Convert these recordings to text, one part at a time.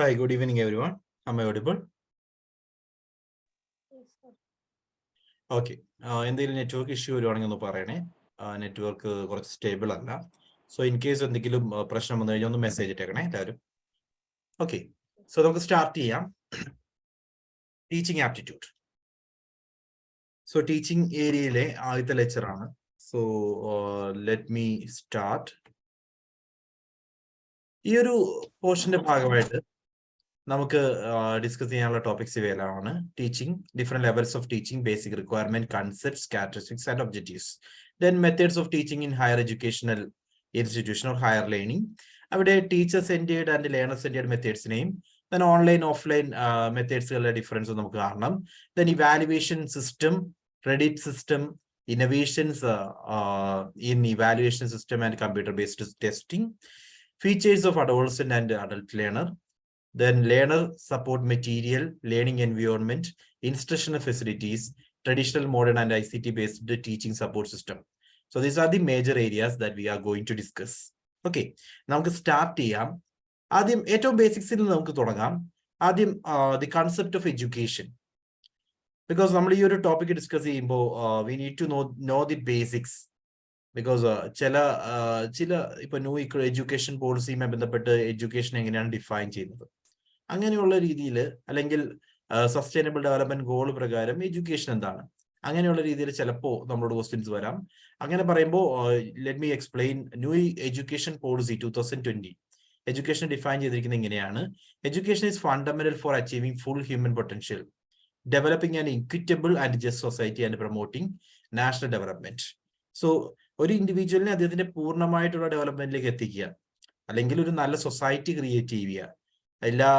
Hi, good evening, everyone. Am I audible? Yes, sir. Okay. എന്തെങ്കിലും network issue വരുവാണെങ്കിൽ ഒന്ന് പറയണേ. നെറ്റ്വർക്ക് കുറച്ച് സ്റ്റേബിൾ അല്ല. സോ ഇൻ കേസ് എന്തെങ്കിലും പ്രശ്നം വന്നു കഴിഞ്ഞാൽ ഒന്ന് മെസ്സേജ് ഇട്ടേക്കണേ എല്ലാവരും. ഓക്കെ, സോ നമുക്ക് സ്റ്റാർട്ട് ചെയ്യാം. Teaching aptitude. സോ ടീച്ചിങ് ഏരിയയിലെ ആദ്യത്തെ ലെക്ചറാണ്. So let me start. ഈ ഒരു പോർഷന്റെ ഭാഗമായിട്ട് നമുക്ക് ഡിസ്കസ് ചെയ്യാനുള്ള ടോപ്പിക്സ് ഇവയിലാണ്. Teaching, different levels of teaching, basic requirement, concepts, characteristics and objectives. Then methods of teaching in higher educational institution or higher learning. അവിടെ teacher centred and learner centred മെത്തേഡ്സിനെയും then online offline മെത്തേഡ്സുകളുടെ difference നമുക്ക് കാണണം. Then evaluation system, credit system, innovations in evaluation system and computer based testing, features of adolescent and adult learner, then learner support material, learning environment, instructional facilities, traditional, modern and ICT based teaching support system. So these are the major areas that we are going to discuss. Okay, നമുക്ക് start ചെയ്യാം. ആദ്യം ഏറ്റവും ബേസിക്സിൽ നിന്ന് നമുക്ക് തുടങ്ങാം. ആദ്യം the concept of education. Because നമ്മൾ ഈ ഒരു ടോപ്പിക് ഡിസ്കസ് ചെയ്യുമ്പോൾ we need to know the basics. Because ചില ഇപ്പൊ ന്യൂ എഡ്യൂക്കേഷൻ പോളിസിയുമായി ബന്ധപ്പെട്ട് എഡ്യൂക്കേഷൻ എങ്ങനെയാണ് ഡിഫൈൻ ചെയ്യുന്നത്, അങ്ങനെയുള്ള രീതിയിൽ, അല്ലെങ്കിൽ സസ്റ്റൈനബിൾ ഡെവലപ്മെന്റ് ഗോൾ പ്രകാരം എഡ്യൂക്കേഷൻ എന്താണ്, അങ്ങനെയുള്ള രീതിയിൽ ചിലപ്പോൾ നമ്മളോട് ക്വസ്റ്റ്യൻസ് വരാം. അങ്ങനെ പറയുമ്പോൾ let me explain. New education policy 2020 education define ചെയ്തിരിക്കുന്നത് ഇങ്ങനെയാണ്: education is fundamental for achieving full human potential, developing an equitable and just society and promoting national development. So ഒരു ഇൻഡിവിജ്വലിനെ അദ്ദേഹത്തിന്റെ പൂർണ്ണമായിട്ടുള്ള ഡെവലപ്മെന്റിലേക്ക് എത്തിക്കുക, അല്ലെങ്കിൽ ഒരു നല്ല സൊസൈറ്റി ക്രിയേറ്റ് ചെയ്യുക, എല്ലാ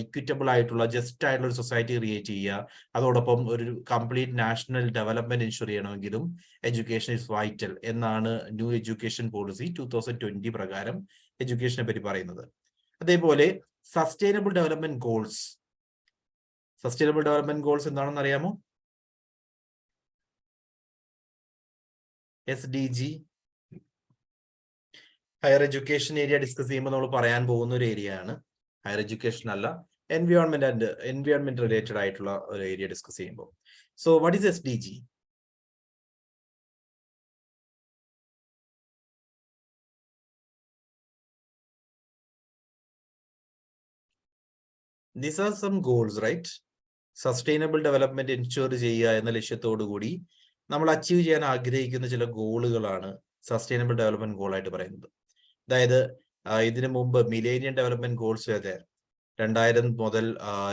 ഇക്വിറ്റബിൾ ആയിട്ടുള്ള ജസ്റ്റ് ആയിട്ടുള്ള ഒരു സൊസൈറ്റി ക്രിയേറ്റ് ചെയ്യുക. അതോടൊപ്പം ഒരു കംപ്ലീറ്റ് നാഷണൽ ഡെവലപ്മെന്റ് എൻഷുർ ചെയ്യണമെങ്കിലും എഡ്യൂക്കേഷൻ ഇസ് വൈറ്റൽ എന്നാണ് ന്യൂ എഡ്യൂക്കേഷൻ പോളിസി 2020 പ്രകാരം എഡ്യൂക്കേഷനെ പറ്റി പറയുന്നത്. അതേപോലെ sustainable development goals. Sustainable development goals എന്താണെന്ന് അറിയാമോ? SDG. Higher education area discuss ചെയ്യുമ്പോൾ നമ്മൾ പറയാൻ പോകുന്ന ഒരു ഏരിയ ആണ്. ഹയർ എഡ്യൂക്കേഷൻ അല്ല, എൻവയോൺമെന്റ് റിലേറ്റഡ് ആയിട്ടുള്ള ഒരു ഏരിയ ഡിസ്കസ് ചെയ്യുമ്പോൾ. So what is SDG? These are some goals, right? Sustainable development ensure ചെയ്യുക എന്ന ലക്ഷ്യത്തോടു കൂടി നമ്മൾ അച്ചീവ് ചെയ്യാൻ ആഗ്രഹിക്കുന്ന ചില ഗോളുകളാണ് സസ്റ്റൈനബിൾ ഡെവലപ്മെന്റ് ഗോൾ ആയിട്ട് പറയുന്നത്. അതായത് ഇതിനു മുമ്പ് മിലേനിയം ഡെവലപ്മെന്റ് ഗോൾസ് വരെ 2000 മുതൽ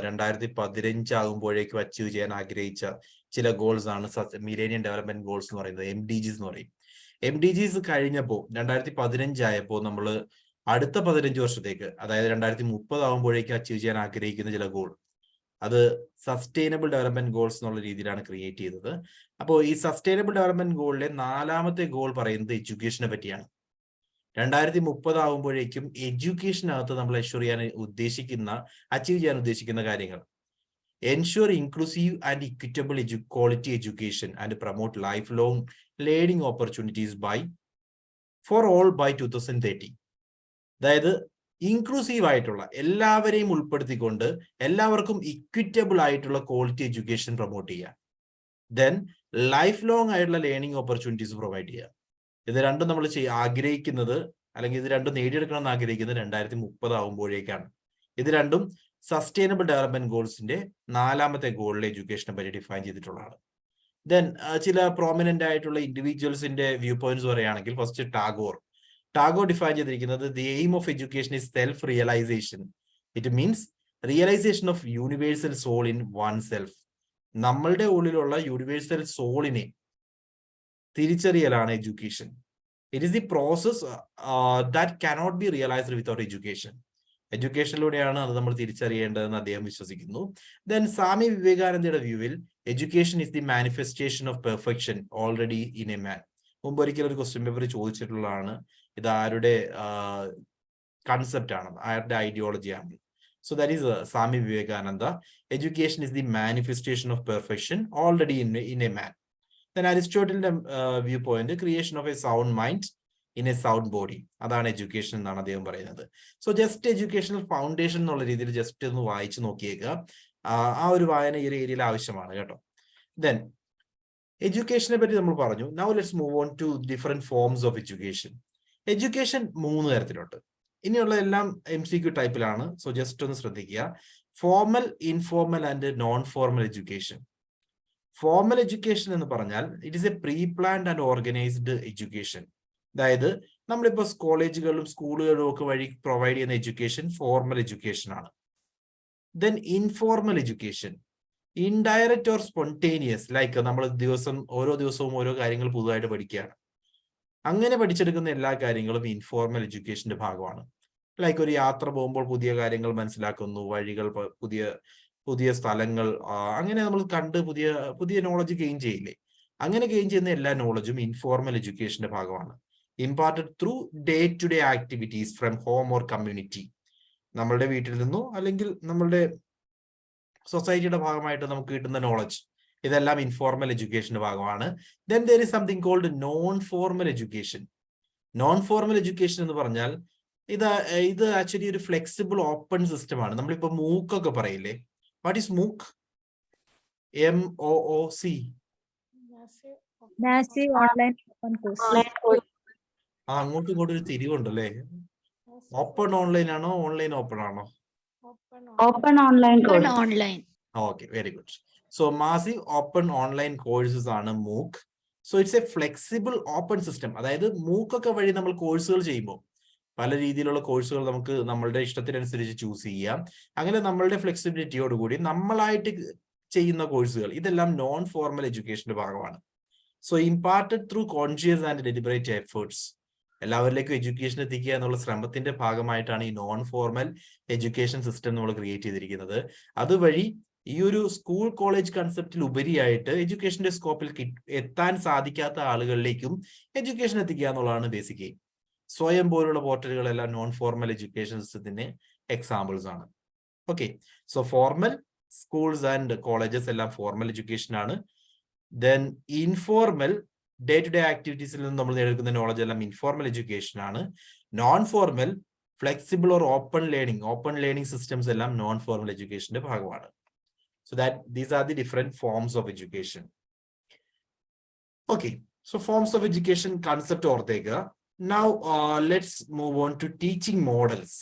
2015 ആകുമ്പോഴേക്കും അച്ചീവ് ചെയ്യാൻ ആഗ്രഹിച്ച ചില ഗോൾസ് ആണ് മിലേനിയം ഡെവലപ്മെന്റ് ഗോൾസ് എന്ന് പറയുന്നത്, MDGs എന്ന് പറയും. MDGs കഴിഞ്ഞപ്പോൾ 2015 ആയപ്പോൾ നമ്മൾ അടുത്ത 15 വർഷത്തേക്ക്, അതായത് 2030 ആകുമ്പോഴേക്കും അച്ചീവ് ചെയ്യാൻ ആഗ്രഹിക്കുന്ന ചില ഗോൾ, അത് സസ്റ്റൈനബിൾ ഡെവലപ്മെന്റ് ഗോൾസ് എന്നുള്ള രീതിയിലാണ് ക്രിയേറ്റ് ചെയ്തത്. അപ്പോൾ ഈ സസ്റ്റൈനബിൾ ഡെവലപ്മെന്റ് ഗോളിലെ 4ാമത്തെ ഗോൾ പറയുന്നത് എഡ്യൂക്കേഷനെ പറ്റിയാണ്. 2030 ആകുമ്പോഴേക്കും എഡ്യൂക്കേഷനകത്ത് നമ്മൾ അച്ചീവ് ചെയ്യാൻ ഉദ്ദേശിക്കുന്ന കാര്യങ്ങൾ: ensure inclusive and equitable quality education and promote life long learning opportunities for all by 2030. അതായത് ഇൻക്ലൂസീവ് ആയിട്ടുള്ള, എല്ലാവരെയും ഉൾപ്പെടുത്തിക്കൊണ്ട് എല്ലാവർക്കും ഇക്വിറ്റബിൾ ആയിട്ടുള്ള ക്വാളിറ്റി എഡ്യൂക്കേഷൻ പ്രൊമോട്ട് ചെയ്യുക. ദെൻ ലൈഫ് ലോങ് ആയിട്ടുള്ള ലേണിംഗ് ഓപ്പർച്യൂണിറ്റീസ് പ്രൊവൈഡ് ചെയ്യുക. ഇത് രണ്ടും നമ്മൾ ആഗ്രഹിക്കുന്നത്, അല്ലെങ്കിൽ ഇത് രണ്ടും നേടിയെടുക്കണം എന്ന് ആഗ്രഹിക്കുന്നത് 2030 ആകുമ്പോഴേക്കാണ്. ഇത് രണ്ടും സസ്റ്റൈനബിൾ ഡെവലപ്മെന്റ് ഗോൾസിന്റെ 4ാമത്തെ ഗോളിലെ എഡ്യൂക്കേഷനെ പറ്റി ഡിഫൈൻ ചെയ്തിട്ടുള്ളതാണ്. ദെൻ ചില പ്രോമിനന്റ് ആയിട്ടുള്ള ഇൻഡിവിജ്വൽസിന്റെ വ്യൂ പോയിന്റ്സ് പറയുകയാണെങ്കിൽ, ഫസ്റ്റ് ടാഗോർ ഡിഫൈൻ ചെയ്തിരിക്കുന്നത്: the aim of education is self realisation. It means realisation of universal soul in one self. നമ്മളുടെ ഉള്ളിലുള്ള യൂണിവേഴ്സൽ സോളിനെ തിരിച്ചറിയലാണ് education. It is the process that cannot be realised without education. എഡ്യൂക്കേഷനിലൂടെയാണ് അത് നമ്മൾ തിരിച്ചറിയേണ്ടതെന്ന് അദ്ദേഹം വിശ്വസിക്കുന്നു. ദെൻ സ്വാമി വിവേകാനന്ദയുടെ വ്യൂവിൽ education is the manifestation of perfection already in a man. മുമ്പ് ഒരിക്കലും ഒരു ക്വസ്റ്റ്യൻ പേപ്പർ ചോദിച്ചിട്ടുള്ളതാണ്, ഇത് ആരുടെ കൺസെപ്റ്റ് ആണ്, ആരുടെ ഐഡിയോളജി ആണ്. So that is Swami Vivekananda. Education is the manifestation of perfection already in a man. Then Aristotle viewpoint, the creation of a sound mind in a sound body. അതാണ് education എന്നാണ് അദ്ദേഹം പറയുന്നത്. So just educational foundation എന്നുള്ള രീതിയിൽ just ഒന്ന് വായിച്ചു നോക്കിയേക്കുക. ആ ഒരു വായന ഈ ഒരു ഏരിയയിൽ ആവശ്യമാണ് കേട്ടോ. ദെൻ എഡ്യൂക്കേഷനെ പറ്റി നമ്മൾ പറഞ്ഞു. Now let's move on to different forms of education. Education 3 തരത്തിലുണ്ട്. ഇനിയുള്ള എല്ലാം MCQ ടൈപ്പിലാണ്. സോ ജസ്റ്റ് ഒന്ന് ശ്രദ്ധിക്കുക. Formal, informal and non formal education. Formal education എന്ന് പറഞ്ഞാൽ it is A pre planned and organised education. അതായത് നമ്മളിപ്പോൾ കോളേജുകളിലും സ്കൂളുകളിലും ഒക്കെ വഴി പ്രൊവൈഡ് ചെയ്യുന്ന എഡ്യൂക്കേഷൻ ഫോർമൽ എഡ്യൂക്കേഷൻ ആണ്. Then informal education, indirect or spontaneous, like നമ്മൾ ഓരോ ദിവസവും ഓരോ കാര്യങ്ങൾ പുതുതായിട്ട് പഠിക്കുകയാണ്. അങ്ങനെ പഠിച്ചെടുക്കുന്ന എല്ലാ കാര്യങ്ങളും ഇൻഫോർമൽ എഡ്യൂക്കേഷന്റെ ഭാഗമാണ്. ലൈക്ക് ഒരു യാത്ര പോകുമ്പോൾ പുതിയ കാര്യങ്ങൾ മനസ്സിലാക്കുന്നു, വഴികൾ, പുതിയ സ്ഥലങ്ങൾ, അങ്ങനെ നമ്മൾ കണ്ട് പുതിയ നോളജ് ഗെയിൻ ചെയ്യില്ലേ? അങ്ങനെ ഗെയിൻ ചെയ്യുന്ന എല്ലാ നോളജും ഇൻഫോർമൽ എഡ്യൂക്കേഷന്റെ ഭാഗമാണ്. Imparted through day to day activities from home or community. നമ്മളുടെ വീട്ടിൽ നിന്നോ അല്ലെങ്കിൽ നമ്മളുടെ സൊസൈറ്റിയുടെ ഭാഗമായിട്ട് നമുക്ക് കിട്ടുന്ന നോളജ്, ഇതെല്ലാം ഇൻഫോർമൽ എഡ്യൂക്കേഷന്റെ ഭാഗമാണ്. Then there is something called non formal education. Non formal education എന്ന് പറഞ്ഞാൽ ഇത് ആക്ച്വലി ഒരു ഫ്ലെക്സിബിൾ ഓപ്പൺ സിസ്റ്റം ആണ്. നമ്മളിപ്പോ മൂക്ക് ഒക്കെ പറയില്ലേ? വാട്ട് ഈസ് മൂക്ക്? MOOC. അങ്ങോട്ടും ഇങ്ങോട്ടും ഒരു തിരിവുണ്ടല്ലേ? ഓപ്പൺ ഓൺലൈൻ ആണോ, ഓൺലൈൻ ഓപ്പൺ ആണോ? Open online. Okay, very good. So massive open online courses ആണ് MOOC. So it's a flexible open system. അതായത് MOOC ഒക്കെ വഴി നമ്മൾ കോഴ്സുകൾ ചെയ്യുമ്പോൾ പല രീതിയിലുള്ള കോഴ്സുകൾ നമുക്ക് നമ്മളുടെ ഇഷ്ടത്തിനനുസരിച്ച് ചൂസ് ചെയ്യാം. അങ്ങനെ നമ്മളുടെ ഫ്ലെക്സിബിലിറ്റിയോടുകൂടി നമ്മളായിട്ട് ചെയ്യുന്ന കോഴ്സുകൾ, ഇതെല്ലാം നോൺ ഫോർമൽ എഡ്യൂക്കേഷന്റെ ഭാഗമാണ്. So imparted through conscious and deliberate efforts. എല്ലാവരിലേക്കും എഡ്യൂക്കേഷൻ എത്തിക്കുക എന്നുള്ള ശ്രമത്തിന്റെ ഭാഗമായിട്ടാണ് ഈ നോൺ ഫോർമൽ എഡ്യൂക്കേഷൻ സിസ്റ്റം നമ്മൾ ക്രിയേറ്റ് ചെയ്തിരിക്കുന്നത്. അതുവഴി ഈ ഒരു സ്കൂൾ കോളേജ് കൺസെപ്റ്റിൽ ഉപരിയായിട്ട് എഡ്യൂക്കേഷന്റെ സ്കോപ്പിൽ എത്താൻ സാധിക്കാത്ത ആളുകളിലേക്കും എഡ്യൂക്കേഷൻ എത്തിക്കുക എന്നുള്ളതാണ് ബേസിക് എയിം. സ്വയം പോലുള്ള പോർട്ടലുകളെല്ലാം നോൺ ഫോർമൽ എഡ്യൂക്കേഷൻ സിസ്റ്റത്തിന് എക്സാമ്പിൾസ് ആണ്. Okay, so formal schools and colleges എല്ലാം ഫോർമൽ എഡ്യൂക്കേഷൻ ആണ്. Then informal day to day ആക്ടിവിറ്റീസിൽ നിന്ന് നമ്മൾ നേടിയെടുക്കുന്ന നോളജ് എല്ലാം ഇൻഫോർമൽ എഡ്യൂക്കേഷൻ ആണ്. Non formal flexible or open learning systems എല്ലാം നോൺ ഫോർമൽ എഡ്യൂക്കേഷന്റെ ഭാഗമാണ്. So that these are the different forms of education. Okay, so forms of education concept ഓർത്തേക്കുക. Now let's move on to teaching models.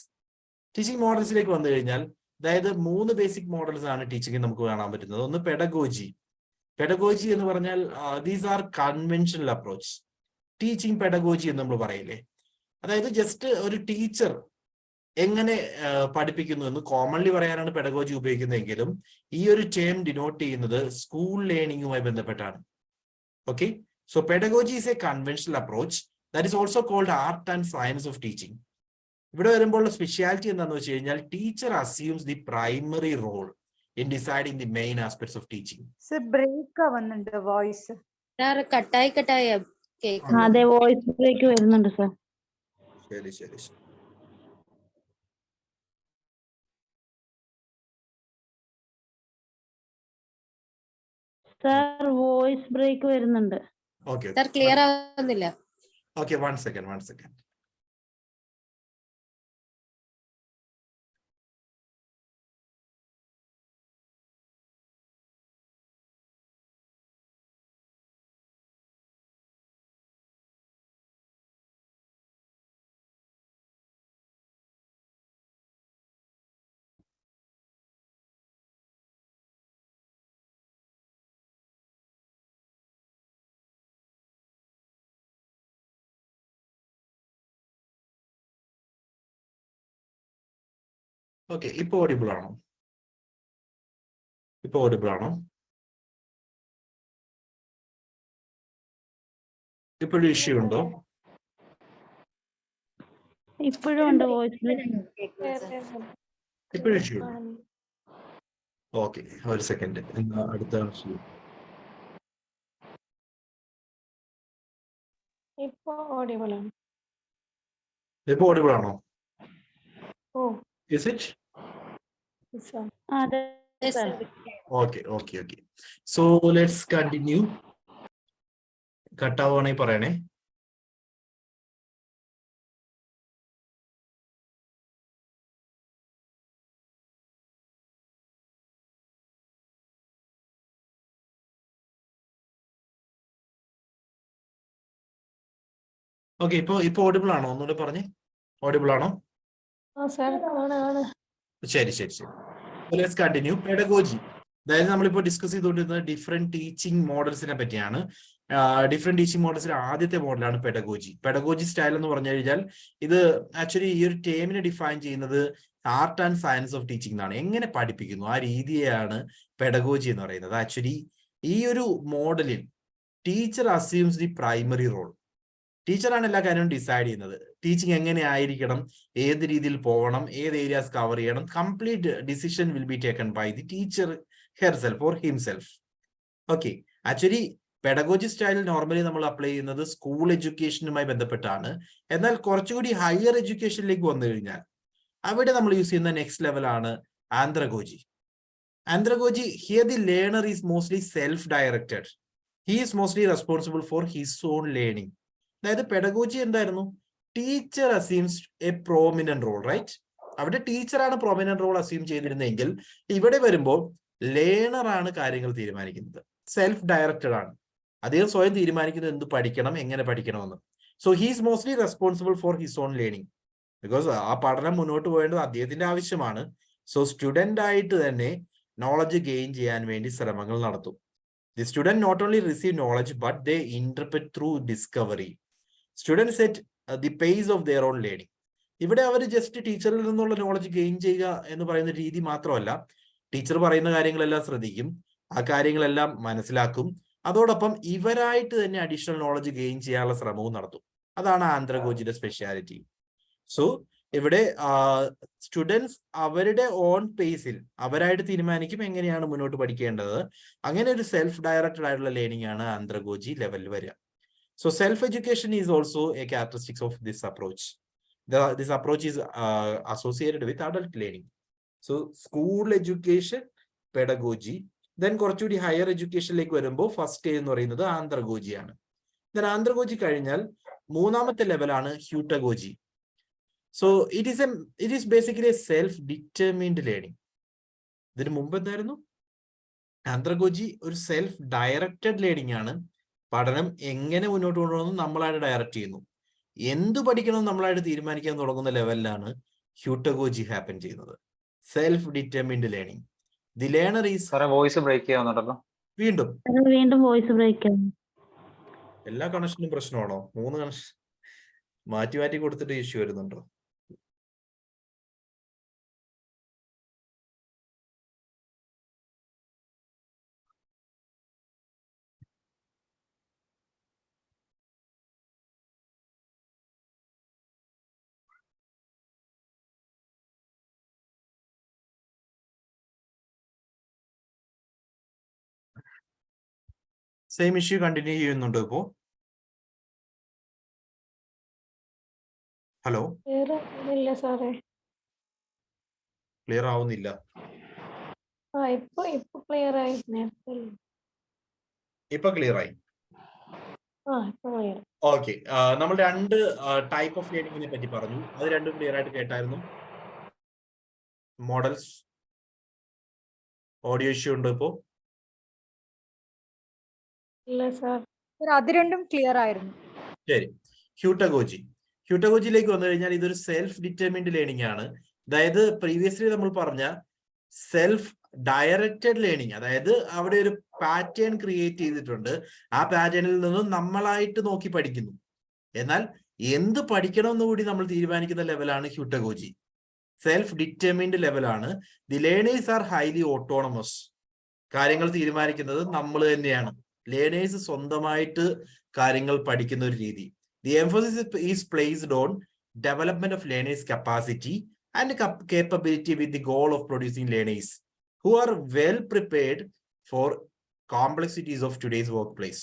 Teaching മോഡൽസിലേക്ക് വന്നു കഴിഞ്ഞാൽ, അതായത് 3 basic models ആണ് ടീച്ചിങ്ങിൽ നമുക്ക് കാണാൻ പറ്റുന്നത്. ഒന്ന് പെഡഗോജി എന്ന് പറഞ്ഞാൽ these are conventional approach. Teaching pedagogy എന്ന് നമ്മൾ പറയില്ലേ? അതായത് ജസ്റ്റ് ഒരു ടീച്ചർ എങ്ങനെ പഠിപ്പിക്കുന്നു എന്ന് കോമൺലി പറയാനാണ് പെഡഗോജി ഉപയോഗിക്കുന്നതെങ്കിലും ഈ ഒരു ടേം ഡിനോട്ട് ചെയ്യുന്നത് സ്കൂൾ ലേണിംഗുമായി ബന്ധപ്പെട്ടാണ്. Okay, so pedagogy is a conventional approach that is also called art and science of teaching. ഇവിടെ വരുമ്പോൾ സ്പെഷ്യാലിറ്റി എന്താണെന്ന് വെച്ച് കഴിഞ്ഞാൽ teacher assumes the primary role in deciding the main aspects of teaching. Break ആവുന്നുണ്ട് voice. കട്ടായി കേൾക്കുന്നു. അതെ, voice break വരുന്നുണ്ട് സർ. ശരി. സർ വോയിസ് ബ്രേക്ക് വരുന്നുണ്ട്. Okay. സർ ക്ലിയർ ആവുന്നില്ല. Okay, one second. ഓക്കെ, ഇപ്പൊ ഓഡിബിൾ ആണോ? ഇപ്പോഴും ഇഷ്യൂ ഉണ്ടോ? ഇപ്പോഴും ഉണ്ട് വോയിസ് ബ്രേക്ക്. ഇപ്പോഴും ഇഷ്യൂ ഉണ്ട്. ഓക്കെ, ഒരു സെക്കൻഡ്. അടുത്ത ഇപ്പൊ ഓഡിബിൾ ആണോ? Is it? Okay. So let's continue. കട്ടാവുകയാണെങ്കിൽ പറയണേ. ഓക്കെ, ഇപ്പൊ ഓഡിബിൾ ആണോ? ഒന്നുകൂടെ പറഞ്ഞേ, ഓഡിബിൾ ആണോ? ശരി ശരി ശരി. Let's continue. പെഡഗോജി, അതായത് നമ്മളിപ്പോ ഡിസ്കസ് ചെയ്തുകൊണ്ടിരുന്നത് ഡിഫറെന്റ് ടീച്ചിങ് മോഡൽസിനെ പറ്റിയാണ്. ഡിഫറെന്റ് ടീച്ചിങ് മോഡൽസിൽ ആദ്യത്തെ മോഡലാണ് പെഡഗോജി. പെഡഗോജി സ്റ്റൈൽ എന്ന് പറഞ്ഞു കഴിഞ്ഞാൽ ഇത് ആക്ച്വലി ഈ ഒരു ടേമിനെ ഡിഫൈൻ ചെയ്യുന്നത് art and science of teaching എന്നാണ്. എങ്ങനെ പഠിപ്പിക്കുന്നു ആ രീതിയെയാണ് പെഡഗോജി എന്ന് പറയുന്നത്. ആക്ച്വലി ഈ ഒരു മോഡലിൽ teacher assumes the primary role. ടീച്ചറാണ് എല്ലാ കാര്യവും ഡിസൈഡ് ചെയ്യുന്നത്. ടീച്ചിങ് എങ്ങനെ ആയിരിക്കണം, ഏത് രീതിയിൽ പോകണം, ഏത് ഏരിയാസ് കവർ ചെയ്യണം, complete decision will be taken by the teacher herself or himself. Okay, actually pedagogy style normally നമ്മൾ അപ്ലൈ ചെയ്യുന്നത് സ്കൂൾ എഡ്യൂക്കേഷനുമായി ബന്ധപ്പെട്ടാണ്. എന്നാൽ കുറച്ചുകൂടി ഹയർ എഡ്യൂക്കേഷനിലേക്ക് വന്നു കഴിഞ്ഞാൽ അവിടെ നമ്മൾ യൂസ് ചെയ്യുന്ന നെക്സ്റ്റ് ലെവലാണ് andragogy. Andragogy, here the learner is mostly self directed. He is mostly responsible for his own learning. അതായത് പെഡഗോജി എന്തായിരുന്നു? Teacher assumes a prominent role, right? അവിടെ ടീച്ചറാണ് പ്രോമിനന്റ് റോൾ അസ്യൂം ചെയ്തിരുന്നെങ്കിൽ ഇവിടെ വരുമ്പോൾ ലേണർ ആണ് കാര്യങ്ങൾ തീരുമാനിക്കുന്നത്. സെൽഫ് ഡയറക്റ്റഡ് ആണ്, അദ്ദേഹം സ്വയം തീരുമാനിക്കുന്നത് എന്ത് പഠിക്കണം, എങ്ങനെ പഠിക്കണമെന്ന്. So he's mostly responsible for his own learning, because ആ പഠനം മുന്നോട്ട് പോകേണ്ടത് അദ്ദേഹത്തിന്റെ ആവശ്യമാണ്. സോ സ്റ്റുഡന്റ് ആയിട്ട് തന്നെ നോളജ് ഗെയിൻ ചെയ്യാൻ വേണ്ടി ശ്രമങ്ങൾ നടത്തും. The student not only receive knowledge but they interpret through discovery. Student set the pace of their own learning. ഇവിടെ അവർ ജസ്റ്റ് ടീച്ചറിൽ നിന്നുള്ള നോളജ് ഗെയിൻ ചെയ്യുക എന്ന് പറയുന്ന രീതി മാത്രമല്ല, ടീച്ചർ പറയുന്ന കാര്യങ്ങളെല്ലാം ശ്രദ്ധിക്കും, ആ കാര്യങ്ങളെല്ലാം മനസ്സിലാക്കും, അതോടൊപ്പം ഇവരായിട്ട് തന്നെ അഡീഷണൽ നോളജ് ഗെയിൻ ചെയ്യാനുള്ള ശ്രമവും നടത്തും. അതാണ് ആന്ത്രഗോജിയുടെ സ്പെഷ്യാലിറ്റി. സോ ഇവിടെ സ്റ്റുഡൻസ് അവരുടെ ഓൺ പേസിൽ അവരായിട്ട് തീരുമാനിക്കും എങ്ങനെയാണ് മുന്നോട്ട് പഠിക്കേണ്ടത്. അങ്ങനെ ഒരു സെൽഫ് ഡയറക്റ്റഡ് ആയിട്ടുള്ള ലേണിംഗ് ആണ് ആന്ത്രഗോജി ലെവലിൽ വരിക. So self-education is also a characteristic of this approach. This approach is associated with adult learning. So school education, pedagogy, then കുറച്ചുകൂടി ഹയർ എഡ്യൂക്കേഷനിലേക്ക് വരുമ്പോൾ ഫസ്റ്റ് എന്ന് പറയുന്നത് ആന്ത്രഗോജിയാണ്. then ആന്ത്രഗോജി കഴിഞ്ഞാൽ മൂന്നാമത്തെ ലെവലാണ് heutagogy. So it is basically a self-determined learning. ഇതിന് മുമ്പ് എന്തായിരുന്നു? ആന്ത്രഗോജി ഒരു സെൽഫ് ഡയറക്റ്റഡ് ലേണിംഗ് ആണ്. പഠനം എങ്ങനെ മുന്നോട്ട് കൊണ്ടുപോകണം നമ്മളായിട്ട് ഡയറക്റ്റ് ചെയ്യുന്നു, എന്തു പഠിക്കണം നമ്മളായിട്ട് തീരുമാനിക്കാൻ തുടങ്ങുന്ന ലെവലിലാണ് ഹ്യൂട്ടഗോജി ഹാപ്പൻ ചെയ്യുന്നത്. Self determined learning. The learner is voice break ചെയ്യാവുന്നുണ്ടല്ലോ. വീണ്ടും വോയിസ് ബ്രേക്ക് ആവുന്നു. എല്ലാ കണക്ഷനും പ്രശ്നമാണോ? 3 കണക്ഷൻ മാറ്റി കൊടുത്തിട്ട് ഇഷ്യൂ വരുന്നുണ്ടോ? സെയിം ഇഷ്യൂ കണ്ടിന്യൂ ചെയ്യുന്നുണ്ടോ ഇപ്പോ? ഹലോ, ക്ലിയർ ആവുന്നില്ല. ഇപ്പൊ ക്ലിയർ ആയി. ഓക്കെ, നമ്മൾ 2 ടൈപ്പ് ഓഫ് ലേണിംഗിനെ പറ്റി പറഞ്ഞു. അത് രണ്ടും ക്ലിയർ ആയിട്ട് കേട്ടായിരുന്നു. മോഡൽസ്, ഓഡിയോ ഇഷ്യൂ ഉണ്ടോ ഇപ്പോ? അത് രണ്ടും ക്ലിയർ ആയിരുന്നു. ശരി. ഹ്യൂട്ടഗോജിയിലേക്ക് വന്നു കഴിഞ്ഞാൽ ഇതൊരു സെൽഫ് ഡിറ്റർമിൻഡ് ലേണിംഗ് ആണ്. അതായത് പ്രീവിയസ്ലി നമ്മൾ പറഞ്ഞ സെൽഫ് ഡയറക്റ്റഡ് ലേണിംഗ്, അതായത് അവിടെ ഒരു പാറ്റേൺ ക്രിയേറ്റ് ചെയ്തിട്ടുണ്ട്, ആ പാറ്റേണിൽ നിന്നും നമ്മളായിട്ട് നോക്കി പഠിക്കുന്നു. എന്നാൽ എന്ത് പഠിക്കണം എന്ന് കൂടി നമ്മൾ തീരുമാനിക്കുന്ന ലെവലാണ് ഹ്യൂട്ടഗോജി. സെൽഫ് ഡിറ്റർമിൻഡ് ലെവലാണ്. The learners are highly autonomous. കാര്യങ്ങൾ തീരുമാനിക്കുന്നത് നമ്മൾ തന്നെയാണ്. ലേണേഴ്സ് സ്വന്തമായിട്ട് കാര്യങ്ങൾ പഠിക്കുന്ന ഒരു രീതി. The emphasis is placed on development of learners' capacity and capability with the goal of producing learners who are well prepared for complexities of today's workplace.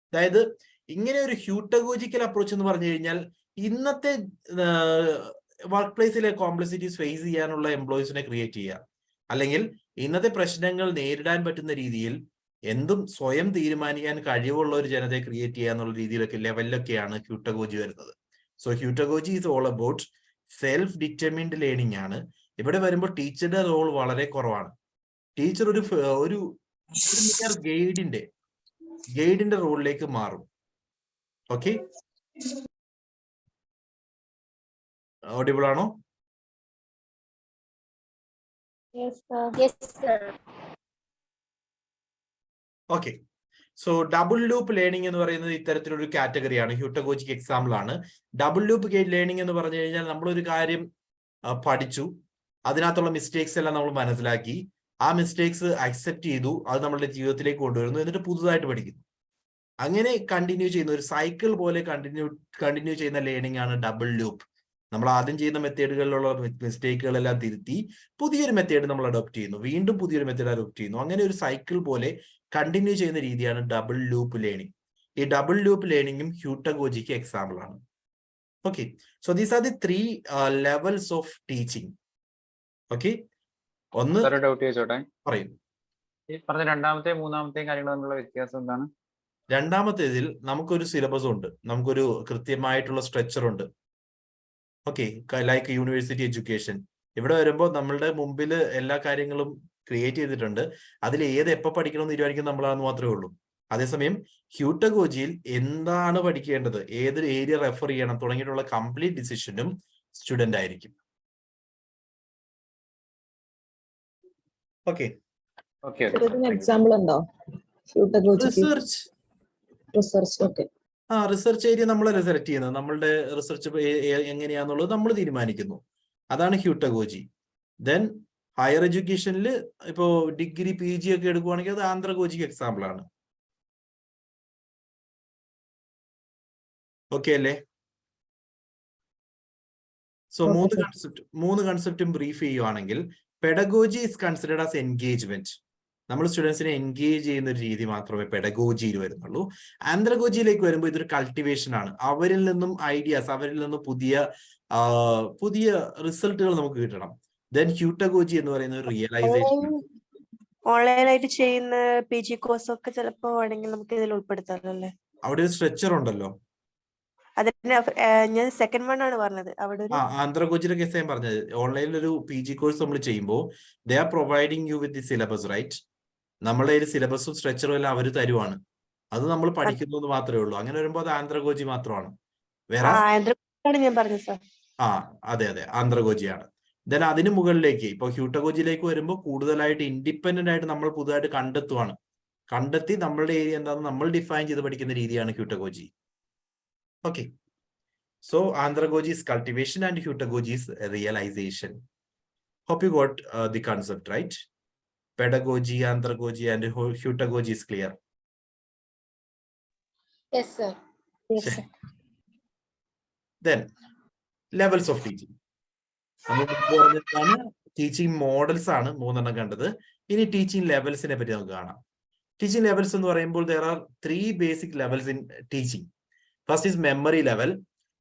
അതായത് ഇങ്ങനെ ഒരു ഹ്യൂട്ടഗോജിക്കൽ അപ്രോച്ച് എന്ന് പറഞ്ഞു കഴിഞ്ഞാൽ ഇന്നത്തെ വർക്ക് പ്ലേസിലെ കോംപ്ലക്സിറ്റീസ് ഫേസ് ചെയ്യാനുള്ള എംപ്ലോയീസിനെ ക്രിയേറ്റ് ചെയ്യുക, അല്ലെങ്കിൽ ഇന്നത്തെ പ്രശ്നങ്ങൾ നേരിടാൻ പറ്റുന്ന രീതിയിൽ എന്തും സ്വയം തീരുമാനിക്കാൻ കഴിവുള്ള ഒരു ജനതയെ ക്രിയേറ്റ് ചെയ്യുക എന്നുള്ള രീതിയിലൊക്കെ ലെവലിലൊക്കെയാണ് ഹ്യൂട്ടഗോജി വരുന്നത്. So heutagogy is all about self determined learning ആണ്. ഇവിടെ വരുമ്പോൾ ടീച്ചറുടെ റോൾ വളരെ കുറവാണ്. ടീച്ചർ ഒരു ഗൈഡിന്റെ റോളിലേക്ക് മാറും. ഓക്കെ, ഓഡിബിൾ ആണോ? Yes, sir. Yes, sir. Okay. So double loop learning എന്ന് പറയുന്നത് ഇത്തരത്തിലൊരു കാറ്റഗറിയാണ്. ഹ്യൂട്ടഗോജിക് എക്സാമ്പിൾ ആണ്. ഡബിൾ ലൂപ്പ് ലേണിംഗ് എന്ന് പറഞ്ഞു കഴിഞ്ഞാൽ നമ്മളൊരു കാര്യം പഠിച്ചു, അതിനകത്തുള്ള മിസ്റ്റേക്സ് എല്ലാം നമ്മൾ മനസ്സിലാക്കി, ആ മിസ്റ്റേക്സ് അക്സെപ്റ്റ് ചെയ്തു, അത് നമ്മളുടെ ജീവിതത്തിലേക്ക് കൊണ്ടുവരുന്നു, എന്നിട്ട് പുതുതായിട്ട് പഠിക്കുന്നു. അങ്ങനെ കണ്ടിന്യൂ ചെയ്യുന്ന ഒരു സൈക്കിൾ പോലെ കണ്ടിന്യൂ ചെയ്യുന്ന ലേണിംഗ് ആണ് ഡബിൾ ലൂപ്പ്. നമ്മൾ ആദ്യം ചെയ്യുന്ന മെത്തേഡുകളിലുള്ള മിസ്റ്റേക്കുകളെല്ലാം തിരുത്തി പുതിയൊരു മെത്തേഡ് നമ്മൾ അഡോപ്റ്റ് ചെയ്യുന്നു, വീണ്ടും പുതിയൊരു മെത്തേഡ് അഡോപ്റ്റ് ചെയ്യുന്നു. അങ്ങനെ ഒരു സൈക്കിൾ പോലെ കണ്ടിന്യൂ ചെയ്യുന്ന രീതിയാണ് ഡബിൾ ലൂപ്പ് ലേണിംഗ്. ഈ ഡബിൾ ലൂപ്പ് ലേണിംഗും ഹ്യൂട്ടഗോജിക്ക് എക്സാമ്പിൾ ആണ്. Okay, so these are the 3 levels of teaching. Okay, ഒന്ന് ഡൗട്ട് ചോദിച്ചോട്ടെ, പറയൂ. ഈ പറഞ്ഞ രണ്ടാമത്തെയും മൂന്നാമത്തെയും കാര്യങ്ങൾ തമ്മിലുള്ള വ്യത്യാസം എന്താണ്? രണ്ടാമത്തേതിൽ നമുക്കൊരു സിലബസ് ഉണ്ട്, നമുക്കൊരു കൃത്യമായിട്ടുള്ള സ്ട്രക്ചർ ഉണ്ട്. Okay, like university education. ഇവിടെ വരുമ്പോൾ നമ്മളുടെ മുമ്പിൽ എല്ലാ കാര്യങ്ങളും ക്രിയേറ്റ് ചെയ്തിട്ടുണ്ട്. അതിൽ ഏത് എപ്പോൾ പഠിക്കണമെന്ന് തീരുമാനിക്കുന്നത് നമ്മളാണെന്ന് മാത്രമേ ഉള്ളൂ. അതേസമയം ഹ്യൂട്ടഗോജിയിൽ എന്താണ് പഠിക്കേണ്ടത്, ഏത് ഏരിയ റെഫർ ചെയ്യണം തുടങ്ങിയിട്ടുള്ള കംപ്ലീറ്റ് ഡിസിഷനും സ്റ്റുഡന്റ് ആയിരിക്കും. ഓക്കെ, എക്സാമ്പിൾ ഉണ്ടോ? റിസർച്ച്. ഓക്കെ. റിസർച്ച് ഏരിയ നമ്മളല്ലേ സെലക്ട് ചെയ്യുന്നത്, നമ്മളുടെ റിസർച്ച് എങ്ങനെയാന്നുള്ളത് നമ്മൾ തീരുമാനിക്കുന്നു. അതാണ് ഹ്യൂട്ടഗോജി. ദെൻ ഹയർ എഡ്യൂക്കേഷനിൽ ഇപ്പോ ഡിഗ്രി PG ഒക്കെ എടുക്കുവാണെങ്കിൽ അത് ആന്ത്രഗോജിക്ക് എക്സാമ്പിൾ ആണ്. ഓക്കെ അല്ലേ? സോ മൂന്ന് കൺസെപ്റ്റും ബ്രീഫ് ചെയ്യുവാണെങ്കിൽ, pedagogy is considered as engagement. നമ്മൾ സ്റ്റുഡൻസിനെ എൻഗേജ് ചെയ്യുന്ന ഒരു രീതി മാത്രമേ പെഡഗോജിയിൽ വരുന്നുള്ളൂ. ആന്ത്രഗോജിയിലേക്ക് വരുമ്പോൾ ഇതൊരു കൾട്ടിവേഷൻ ആണ്. അവരിൽ നിന്നും ഐഡിയാസ്, അവരിൽ നിന്നും പുതിയ റിസൾട്ടുകൾ നമുക്ക് കിട്ടണം. ദെൻ ഹ്യൂട്ടഗോജി എന്ന് പറയുന്ന ഒരു റിയലൈസേഷൻ. ഓൺലൈനായിട്ട് ചെയ്യുന്ന PG കോഴ്സ് ഒക്കെ ചിലപ്പോ വേണമെങ്കിൽ നമുക്ക് ഇതിൽ ഉൾപ്പെടുത്താറല്ലേ? അവിടെ ഒരു സ്ട്രക്ചർ ഉണ്ടല്ലോ. അതിന് ഞാൻ സെക്കൻഡ് വൺ ആണ് പറഞ്ഞത്. അവിടെ ആന്ത്രഗോജിയുടെ കേസ് ഞാൻ പറഞ്ഞത്, ഓൺലൈനിൽ ഒരു PG കോഴ്സ് നമ്മൾ ചെയ്യുമ്പോൾ they are providing you with the syllabus, right? നമ്മളെ ഒരു സിലബസും സ്ട്രക്ചറും എല്ലാം അവർ തരുവാണ്, അത് നമ്മൾ പഠിക്കുന്നത് മാത്രമേ ഉള്ളൂ. അങ്ങനെ വരുമ്പോൾ അത് ആന്ത്രഗോജി മാത്രമാണ്. വേറെ ഞാൻ പറഞ്ഞത് സാർ. അതെ, ആന്ത്രഗോജിയാണ്. ദെൻ അതിന് മുകളിലേക്ക് ഇപ്പൊ ഹ്യൂട്ടഗോജിയിലേക്ക് വരുമ്പോൾ കൂടുതലായിട്ട് ഇൻഡിപെൻഡന്റ് ആയിട്ട് നമ്മൾ പുതുതായിട്ട് കണ്ടെത്തി നമ്മളുടെ ഏരിയ എന്താണെന്ന് നമ്മൾ ഡിഫൈൻ ചെയ്ത് പഠിക്കുന്ന രീതിയാണ് heutagogy. Okay, so andragogy is cultivation and hutagogy is realization. Hope you got the concept right. Pedagogy, andragogy and hutagogy is clear. Yes, sir. Yes, sir. Then levels of teaching. നമ്മൾ teaching models ആണ് മൂന്നെണ്ണം കണ്ടത്. ഇനി teaching ലെവൽസിനെ പറ്റി നമുക്ക് കാണാം. Teaching levels എന്ന് പറയുമ്പോൾ there are 3 basic levels in teaching. First is memory level,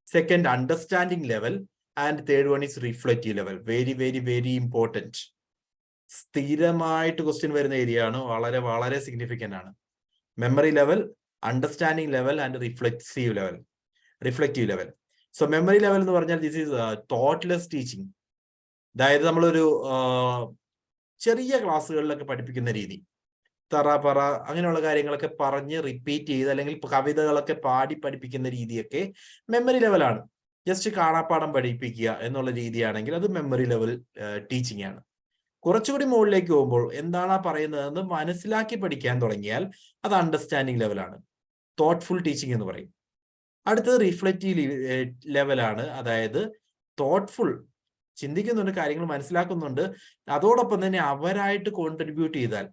second understanding level, and third one is reflective level. Very, very, very important. സ്ഥിരമായിട്ട് ക്വസ്റ്റ്യൻ വരുന്ന ഏരിയ ആണ്, വളരെ വളരെ സിഗ്നിഫിക്കന്റ് ആണ്. Memory level, understanding level and reflective level. So memory level എന്ന് പറഞ്ഞാൽ this is thoughtless teaching. അതായത് നമ്മളൊരു ചെറിയ ക്ലാസ്സുകളിലൊക്കെ പഠിപ്പിക്കുന്ന രീതി, പറ അങ്ങനെയുള്ള കാര്യങ്ങളൊക്കെ പറഞ്ഞ് റിപ്പീറ്റ് ചെയ്ത് അല്ലെങ്കിൽ കവിതകളൊക്കെ പാടി പഠിപ്പിക്കുന്ന രീതിയൊക്കെ മെമ്മറി ലെവലാണ്. ജസ്റ്റ് കാണാപ്പാഠം പഠിപ്പിക്കുക എന്നുള്ള രീതിയാണെങ്കിൽ അത് മെമ്മറി ലെവൽ ടീച്ചിങ് ആണ്. കുറച്ചുകൂടി മുകളിലേക്ക് പോകുമ്പോൾ എന്താണ് പറയുന്നതെന്ന് മനസ്സിലാക്കി പഠിക്കാൻ തുടങ്ങിയാൽ അത് അണ്ടർസ്റ്റാൻഡിങ് ലെവലാണ്, തോട്ട്ഫുൾ ടീച്ചിങ് എന്ന് പറയും. അടുത്തത് റിഫ്ലെക്റ്റീവ് ലെവലാണ്, അതായത് തോട്ട്ഫുൾ, ചിന്തിക്കുന്നുണ്ട്, കാര്യങ്ങൾ മനസ്സിലാക്കുന്നുണ്ട്, അതോടൊപ്പം തന്നെ അവരായിട്ട് കോൺട്രിബ്യൂട്ട് ചെയ്താൽ,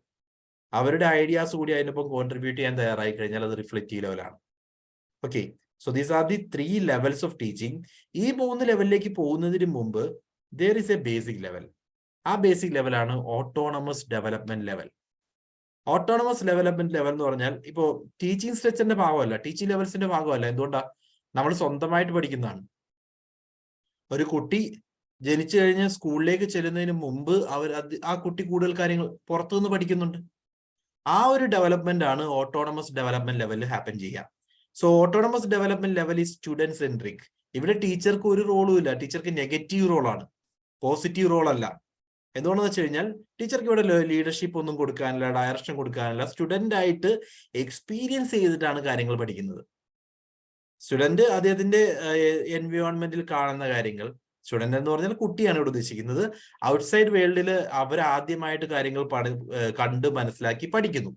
അവരുടെ ഐഡിയാസ് കൂടി അതിനൊപ്പം കോൺട്രിബ്യൂട്ട് ചെയ്യാൻ തയ്യാറായി കഴിഞ്ഞാൽ അത് റിഫ്ലെക്റ്റീവ് ലെവലാണ്. Okay, so these are the 3 levels of teaching. ഈ 3 ലെവലിലേക്ക് പോകുന്നതിന് മുമ്പ് there is a basic level. ആ ബേസിക് ലെവലാണ് autonomous development level. Autonomous development level എന്ന് പറഞ്ഞാൽ ഇപ്പോൾ ടീച്ചിങ് സ്ട്രക്ചറിന്റെ ഭാഗമല്ല, ടീച്ചിങ് ലെവൽസിന്റെ ഭാഗമല്ല. എന്തുകൊണ്ടാ? നമ്മൾ സ്വന്തമായിട്ട് പഠിക്കുന്നതാണ്. ഒരു കുട്ടി ജനിച്ചു കഴിഞ്ഞ് സ്കൂളിലേക്ക് ചെല്ലുന്നതിന് മുമ്പ് ആ കുട്ടി കൂടുതൽ കാര്യങ്ങൾ പുറത്തുനിന്ന് പഠിക്കുന്നുണ്ട്. ആ ഒരു ഡെവലപ്മെന്റ് ആണ് ഓട്ടോണമസ് ഡെവലപ്മെന്റ് ലെവലിൽ ഹാപ്പൻ ചെയ്യുക. So autonomous development level is student centric. ഇവിടെ ടീച്ചർക്ക് ഒരു റോളും ഇല്ല, ടീച്ചർക്ക് നെഗറ്റീവ് റോളാണ്, പോസിറ്റീവ് റോൾ അല്ല. എന്തുകൊണ്ടെന്ന് വെച്ച് കഴിഞ്ഞാൽ ടീച്ചർക്ക് ഇവിടെ ലീഡർഷിപ്പ് ഒന്നും കൊടുക്കാനില്ല, ഡയറക്ഷൻ കൊടുക്കാനില്ല. സ്റ്റുഡന്റ് ആയിട്ട് എക്സ്പീരിയൻസ് ചെയ്തിട്ടാണ് കാര്യങ്ങൾ പഠിക്കുന്നത്. സ്റ്റുഡന്റ് അദ്ദേഹത്തിന്റെ എൻവയോൺമെന്റിൽ കാണുന്ന കാര്യങ്ങൾ, സ്റ്റുഡന്റ് എന്ന് പറഞ്ഞാൽ കുട്ടിയാണ് ഇവിടെ ഉദ്ദേശിക്കുന്നത്. ഔട്ട്സൈഡ് വേൾഡിൽ അവർ ആദ്യമായിട്ട് കാര്യങ്ങൾ കണ്ട് മനസ്സിലാക്കി പഠിക്കുന്നു.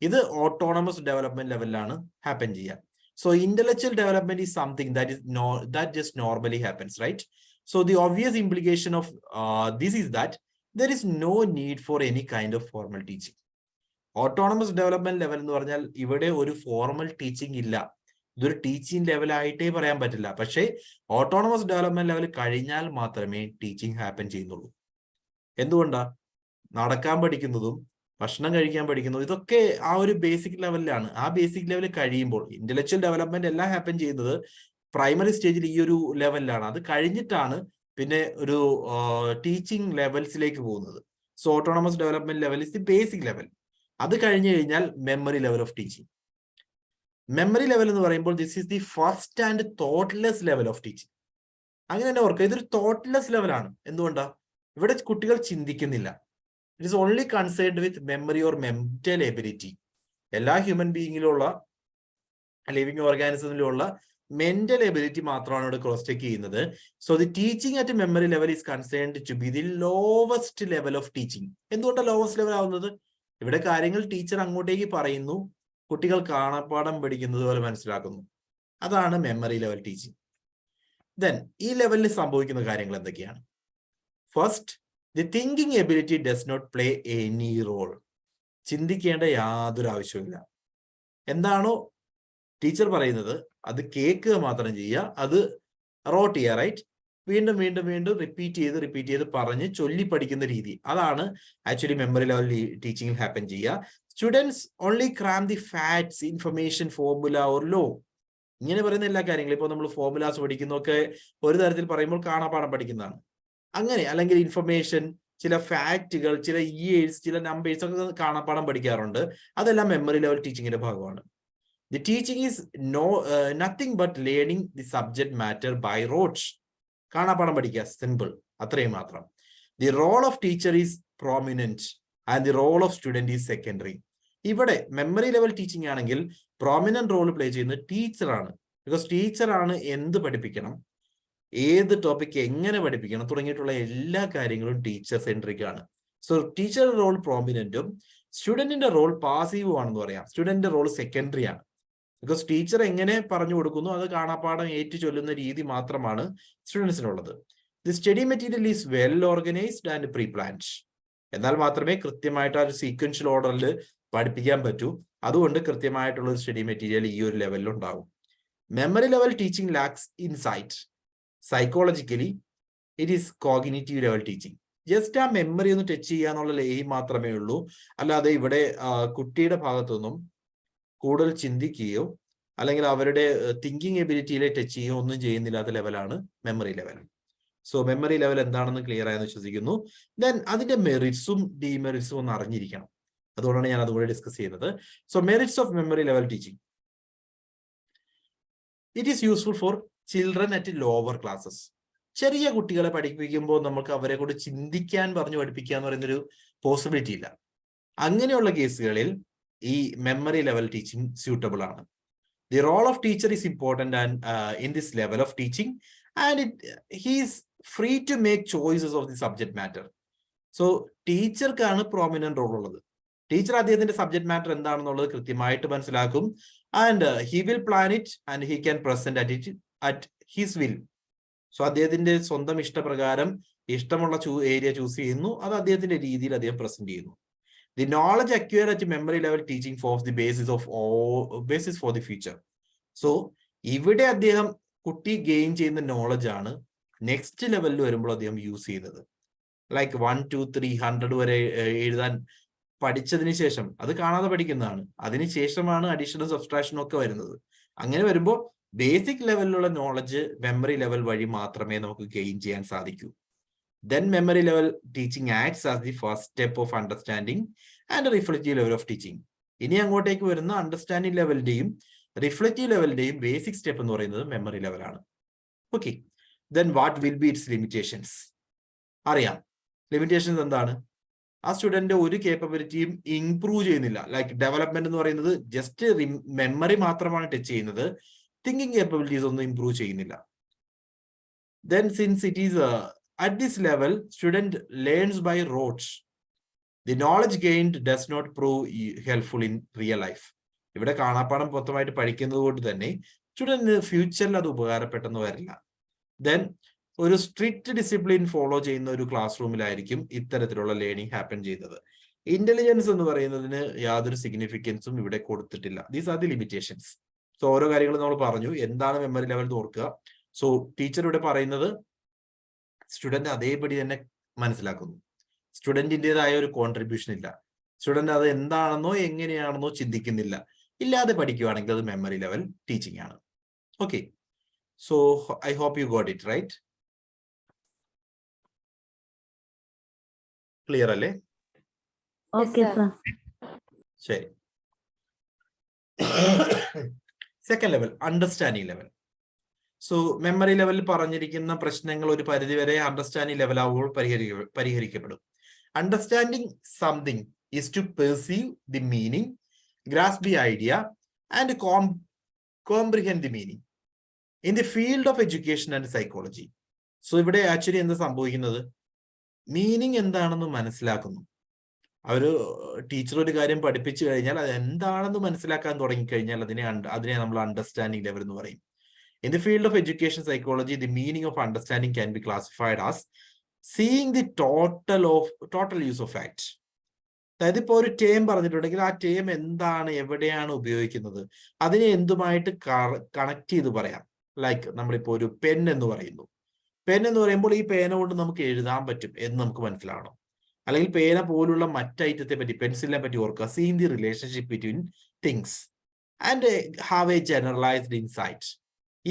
ഇത് ഓട്ടോണമസ് ഡെവലപ്മെന്റ് ലെവലിലാണ് ഹാപ്പൻ ചെയ്യുക. So intellectual development is something that just normally happens, right? So the obvious implication of this is that there is no need for any kind of formal teaching. Autonomous development level എന്ന് പറഞ്ഞാൽ ഇവിടെ ഒരു formal teaching ഇല്ല. ഇതൊരു teaching level ആയിട്ടേ പറയാൻ പറ്റില്ല. പക്ഷേ ഓട്ടോണമസ് ഡെവലപ്മെന്റ് ലെവൽ കഴിഞ്ഞാൽ മാത്രമേ ടീച്ചിങ് ഹാപ്പൻ ചെയ്യുന്നുള്ളൂ. എന്തുകൊണ്ടാ? നടക്കാൻ പഠിക്കുന്നതും ഭക്ഷണം കഴിക്കാൻ പഠിക്കുന്നത് ഇതൊക്കെ ആ ഒരു ബേസിക് ലെവലിലാണ്. ആ ബേസിക് ലെവൽ കഴിയുമ്പോൾ ഇന്റലക്ച്വൽ ഡെവലപ്മെന്റ് എല്ലാം ഹാപ്പൻ ചെയ്യുന്നത് പ്രൈമറി സ്റ്റേജിൽ ഈ ഒരു ലെവലിലാണ്. അത് കഴിഞ്ഞിട്ടാണ് പിന്നെ ഒരു ടീച്ചിങ് ലെവൽസിലേക്ക് പോകുന്നത്. So autonomous development level is the basic level. അത് കഴിഞ്ഞു കഴിഞ്ഞാൽ memory level of teaching. Memory level എന്ന് പറയുമ്പോൾ this is the first and thoughtless level of teaching. അങ്ങനെ തന്നെ ഓർക്കുക, ഇതൊരു തോട്ട്ലെസ് ലെവലാണ്. എന്തുകൊണ്ടാ? ഇവിടെ കുട്ടികൾ ചിന്തിക്കുന്നില്ല. It is only concerned with memory or mental ability. എല്ലാ ഹ്യൂമൻ ബീയിങ്ങിലുള്ള ലിവിങ് ഓർഗാനിസത്തിലുള്ള മെന്റൽ എബിലിറ്റി മാത്രമാണ് ഇവിടെ ക്രോസ് ചെക്ക് ചെയ്യുന്നത്. So the teaching at memory level is concerned to be the lowest level of teaching. എന്തുകൊണ്ടാണ് ലോവസ്റ്റ് ലെവൽ ആവുന്നത്? ഇവിടെ കാര്യങ്ങൾ ടീച്ചർ അങ്ങോട്ടേക്ക് പറയുന്നു, കുട്ടികൾ കാണാപ്പാഠം പഠിക്കുന്നത് പോലെ മനസ്സിലാക്കുന്നു. അതാണ് മെമ്മറി ലെവൽ ടീച്ചിങ്. ദെൻ ഈ ലെവലിൽ സംഭവിക്കുന്ന കാര്യങ്ങൾ എന്തൊക്കെയാണ്? First, the thinking ability does not play any role. ചിന്തിക്കേണ്ട യാതൊരു ആവശ്യമില്ല. എന്താണോ ടീച്ചർ പറയുന്നത് അത് കേൾക്കുക മാത്രം ചെയ്യുക, അത് റോട്ട് ചെയ്യുക, റൈറ്റ്? വീണ്ടും വീണ്ടും വീണ്ടും റിപ്പീറ്റ് ചെയ്ത് പറഞ്ഞ് ചൊല്ലി പഠിക്കുന്ന രീതി, അതാണ് ആക്ച്വലി മെമ്മറി ലെവൽ ടീച്ചിങ്ങിൽ ഹാപ്പൻ ചെയ്യുക. Students only cram the facts, information, formula or law. ഇങ്ങനെ പറയുന്ന എല്ലാ കാര്യങ്ങളും ഇപ്പോൾ നമ്മൾ ഫോർമുലാസ് പഠിക്കുന്നതൊക്കെ ഒരു തരത്തിൽ പറയുമ്പോൾ കാണാപ്പാഠം പഠിക്കുന്നതാണ്. അങ്ങനെ അല്ലെങ്കിൽ ഇൻഫർമേഷൻ, ചില ഫാക്റ്റുകൾ, ചില ഇയേഴ്സ്, ചില നമ്പേഴ്സ് ഒക്കെ കാണാപ്പാഠം പഠിക്കാറുണ്ട്. അതെല്ലാം മെമ്മറി ലെവൽ ടീച്ചിങ്ങിന്റെ ഭാഗമാണ്. The teaching is nothing but learning the subject matter by rote. കാണാപ്പാഠം പഠിക്കുക, സിമ്പിൾ, അത്രയും മാത്രം. The role of teacher is prominent and the role of student is secondary. ഇവിടെ മെമ്മറി ലെവൽ ടീച്ചിങ് ആണെങ്കിൽ പ്രോമിനന്റ് റോൾ പ്ലേ ചെയ്യുന്നത് ടീച്ചറാണ്. Because ടീച്ചറാണ് എന്ത് പഠിപ്പിക്കണം, ഏത് ടോപ്പിക് എങ്ങനെ പഠിപ്പിക്കണം തുടങ്ങിയിട്ടുള്ള എല്ലാ കാര്യങ്ങളും ടീച്ചർ സെൻട്രിക് ആണ്. സോ ടീച്ചർ റോൾ പ്രോമിനന്റും സ്റ്റുഡന്റിന്റെ റോൾ പാസീവും ആണെന്ന് പറയാം. സ്റ്റുഡന്റിന്റെ റോൾ സെക്കൻഡറി ആണ്. ബിക്കോസ് ടീച്ചർ എങ്ങനെ പറഞ്ഞു കൊടുക്കുന്നു അത് കാണാപ്പാഠം ഏറ്റു ചൊല്ലുന്ന രീതി മാത്രമാണ് സ്റ്റുഡൻസിനുള്ളത്. The study material is well organised and pre planned. എന്നാൽ മാത്രമേ കൃത്യമായിട്ട് ആ ഒരു സീക്വൻഷ്യൽ ഓർഡറിൽ പഠിപ്പിക്കാൻ പറ്റൂ. അതുകൊണ്ട് കൃത്യമായിട്ടുള്ള ഒരു സ്റ്റഡി മെറ്റീരിയൽ ഈ ഒരു ലെവലിൽ ഉണ്ടാവും. Memory level teaching lakhs insight. Psychologically it is cognitive level teaching. Just ആ മെമ്മറി ഒന്ന് ടച്ച് ചെയ്യാന്നുള്ള എയിം മാത്രമേ ഉള്ളൂ. അല്ലാതെ ഇവിടെ കുട്ടിയുടെ ഭാഗത്തുനിന്നും കൂടുതൽ ചിന്തിക്കുകയോ അല്ലെങ്കിൽ അവരുടെ തിങ്കിങ് എബിലിറ്റിയിലെ ടച്ച് ചെയ്യുകയോ ഒന്നും ചെയ്യുന്നില്ലാത്ത ലെവലാണ് memory level. So memory level എന്താണെന്ന് ക്ലിയർ ആയെന്ന് വിശ്വസിക്കുന്നു. ദെൻ അതിന്റെ മെറിറ്റ്സും ഡിമെറിറ്റ്സും ഒന്ന് അറിഞ്ഞിരിക്കണം. അതുകൊണ്ടാണ് ഞാൻ അതുകൂടെ ഡിസ്കസ് ചെയ്യുന്നത്. So merits of memory level teaching. It is useful for children at lower classes. ചെറിയ കുട്ടികളെ പഠിപ്പിക്കുമ്പോൾ നമുക്ക് അവരെ കൊണ്ട് ചിന്തിക്കാൻ പറഞ്ഞു പഠിപ്പിക്കുക എന്ന് പറയുന്നൊരു പോസിബിലിറ്റി ഇല്ല. അങ്ങനെയുള്ള കേസുകളിൽ ഈ മെമ്മറി ലെവൽ ടീച്ചിങ് സ്യൂട്ടബിൾ ആണ്. The role of teacher is important and in this level of teaching and he is free to make choices of the subject matter. So ടീച്ചർക്കാണ് പ്രോമിനന്റ് റോൾ ഉള്ളത്. Teacher അദ്ദേഹത്തിന്റെ subject matter എന്താണെന്നുള്ളത് കൃത്യമായിട്ട് മനസ്സിലാക്കും. And he will plan it and he can present at his will. So അദ്ദേഹത്തിന്റെ സ്വന്തം ഇഷ്ടപ്രകാരം ഇഷ്ടമുള്ള ഏരിയ ചൂസ് ചെയ്യുന്നു. അത് അദ്ദേഹത്തിന്റെ രീതിയിൽ അദ്ദേഹം പ്രസന്റ് ചെയ്യുന്നു. The knowledge acquire at memory level teaching fours the basis for the future. So ഇവിടെ അദ്ദേഹം കുട്ടി ഗെയിൻ ചെയ്യുന്ന നോളജ് ആണ് നെക്സ്റ്റ് ലെവലിൽ വരുമ്പോൾ അദ്ദേഹം യൂസ് ചെയ്യുന്നത്. ലൈക്ക് 1, 2, 3, 100 വരെ എഴുതാൻ പഠിച്ചതിന് ശേഷം അത് കാണാതെ പഠിക്കുന്നതാണ്. അതിനുശേഷമാണ് അഡീഷനും സബ്സ്ട്രാക്ഷനും ഒക്കെ വരുന്നത്. അങ്ങനെ വരുമ്പോൾ ബേസിക് ലെവലിലുള്ള നോളജ് മെമ്മറി ലെവൽ വഴി മാത്രമേ നമുക്ക് ഗെയിൻ ചെയ്യാൻ സാധിക്കൂ. Then memory level teaching acts as the first step of understanding and reflective level of teaching. ഇനി അങ്ങോട്ടേക്ക് വരുന്ന അണ്ടർസ്റ്റാൻഡിങ് ലെവലിന്റെയും റിഫ്ലക്റ്റീവ് ലെവലിന്റെയും ബേസിക് സ്റ്റെപ്പ് എന്ന് പറയുന്നത് മെമ്മറി ലെവലാണ്. Okay, then what will be it's limitations? അറിയാം ലിമിറ്റേഷൻസ് എന്താണ്. ആ സ്റ്റുഡന്റ് ഒരു കേപ്പബിലിറ്റിയും ഇംപ്രൂവ് ചെയ്യുന്നില്ല. ലൈക്ക് ഡെവലപ്മെന്റ് എന്ന് പറയുന്നത് ജസ്റ്റ് മെമ്മറി മാത്രമാണ് ടച്ച് ചെയ്യുന്നത്. തിങ്കിങ് കേപ്പബിലിറ്റീസ് ഒന്നും ഇംപ്രൂവ് ചെയ്യുന്നില്ല. Then since it is at this level, student learns by rote. The knowledge gained does not prove helpful in real life. ഇവിടെ കാണാപ്പാടം മൊത്തമായിട്ട് പഠിക്കുന്നത് കൊണ്ട് തന്നെ സ്റ്റുഡന്റിന് ഫ്യൂച്ചറിൽ അത് ഉപകാരപ്പെട്ടെന്ന് വരില്ല. ദെൻ ഒരു സ്ട്രിക്റ്റ് ഡിസിപ്ലിൻ ഫോളോ ചെയ്യുന്ന ഒരു ക്ലാസ് റൂമിലായിരിക്കും ഇത്തരത്തിലുള്ള ലേണിംഗ് ഹാപ്പൻ ചെയ്യുന്നത്. ഇന്റലിജൻസ് എന്ന് പറയുന്നതിന് യാതൊരു സിഗ്നിഫിക്കൻസും ഇവിടെ കൊടുത്തിട്ടില്ല. These are the limitations. So ഓരോ കാര്യങ്ങളും നമ്മൾ പറഞ്ഞു. എന്താണ് മെമ്മറി ലെവൽ എന്ന് ഓർക്കുക. സോ ടീച്ചർ ഇവിടെ പറയുന്നത് സ്റ്റുഡന്റ് അതേപടി തന്നെ മനസ്സിലാക്കുന്നു. സ്റ്റുഡന്റിൻ്റെതായ ഒരു കോൺട്രിബ്യൂഷൻ ഇല്ല. സ്റ്റുഡന്റ് അത് എന്താണെന്നോ എങ്ങനെയാണെന്നോ ചിന്തിക്കുന്നില്ല. ഇല്ലാതെ പഠിക്കുകയാണെങ്കിൽ അത് മെമ്മറി ലെവൽ ടീച്ചിങ് ആണ്. Okay, so I hope you got it right. Clear അല്ലേ? Okay sir. ശരി. Second level, understanding level. So memory ലെവലിൽ പറഞ്ഞിരിക്കുന്ന പ്രശ്നങ്ങൾ ഒരു പരിധിവരെ അണ്ടർസ്റ്റാൻഡിങ് ലെവൽ ആവുമ്പോൾ പരിഹരിക്കപ്പെടും. Understanding something is to perceive the meaning, grasp the idea and comprehend the meaning in the field of education and psychology. So ഇവിടെ actually എന്താ സംഭവിക്കുന്നത്, മീനിങ് എന്താണെന്ന് മനസ്സിലാക്കുന്നു. ഒരു ടീച്ചർ ഒരു കാര്യം പഠിപ്പിച്ചു കഴിഞ്ഞാൽ അത് എന്താണെന്ന് മനസ്സിലാക്കാൻ തുടങ്ങിക്കഴിഞ്ഞാൽ അതിനെ നമ്മൾ അണ്ടർസ്റ്റാൻഡിങ് ലെവൽ എന്ന് പറയും. In the field of education psychology, the meaning of understanding can be classified as seeing the total use of fact. അതായത് ഇപ്പോൾ ഒരു ടേം പറഞ്ഞിട്ടുണ്ടെങ്കിൽ ആ ടേം എന്താണ്, എവിടെയാണ് ഉപയോഗിക്കുന്നത്, അതിനെ എന്തുമായിട്ട് കണക്ട് ചെയ്ത് പറയാം. ലൈക്ക് നമ്മളിപ്പോൾ ഒരു പെൻ എന്ന് പറയുന്നു. പെൻ എന്ന് പറയുമ്പോൾ ഈ പേന കൊണ്ട് നമുക്ക് എഴുതാൻ പറ്റും എന്ന് നമുക്ക് മനസ്സിലാവണം. അല്ലെങ്കിൽ പേന പോലുള്ള മറ്റ് ഐറ്റത്തെ പറ്റി, പെൻസിലിനെ പറ്റി ഓർക്കുക. Seeing the relationship between things and have a generalised insight.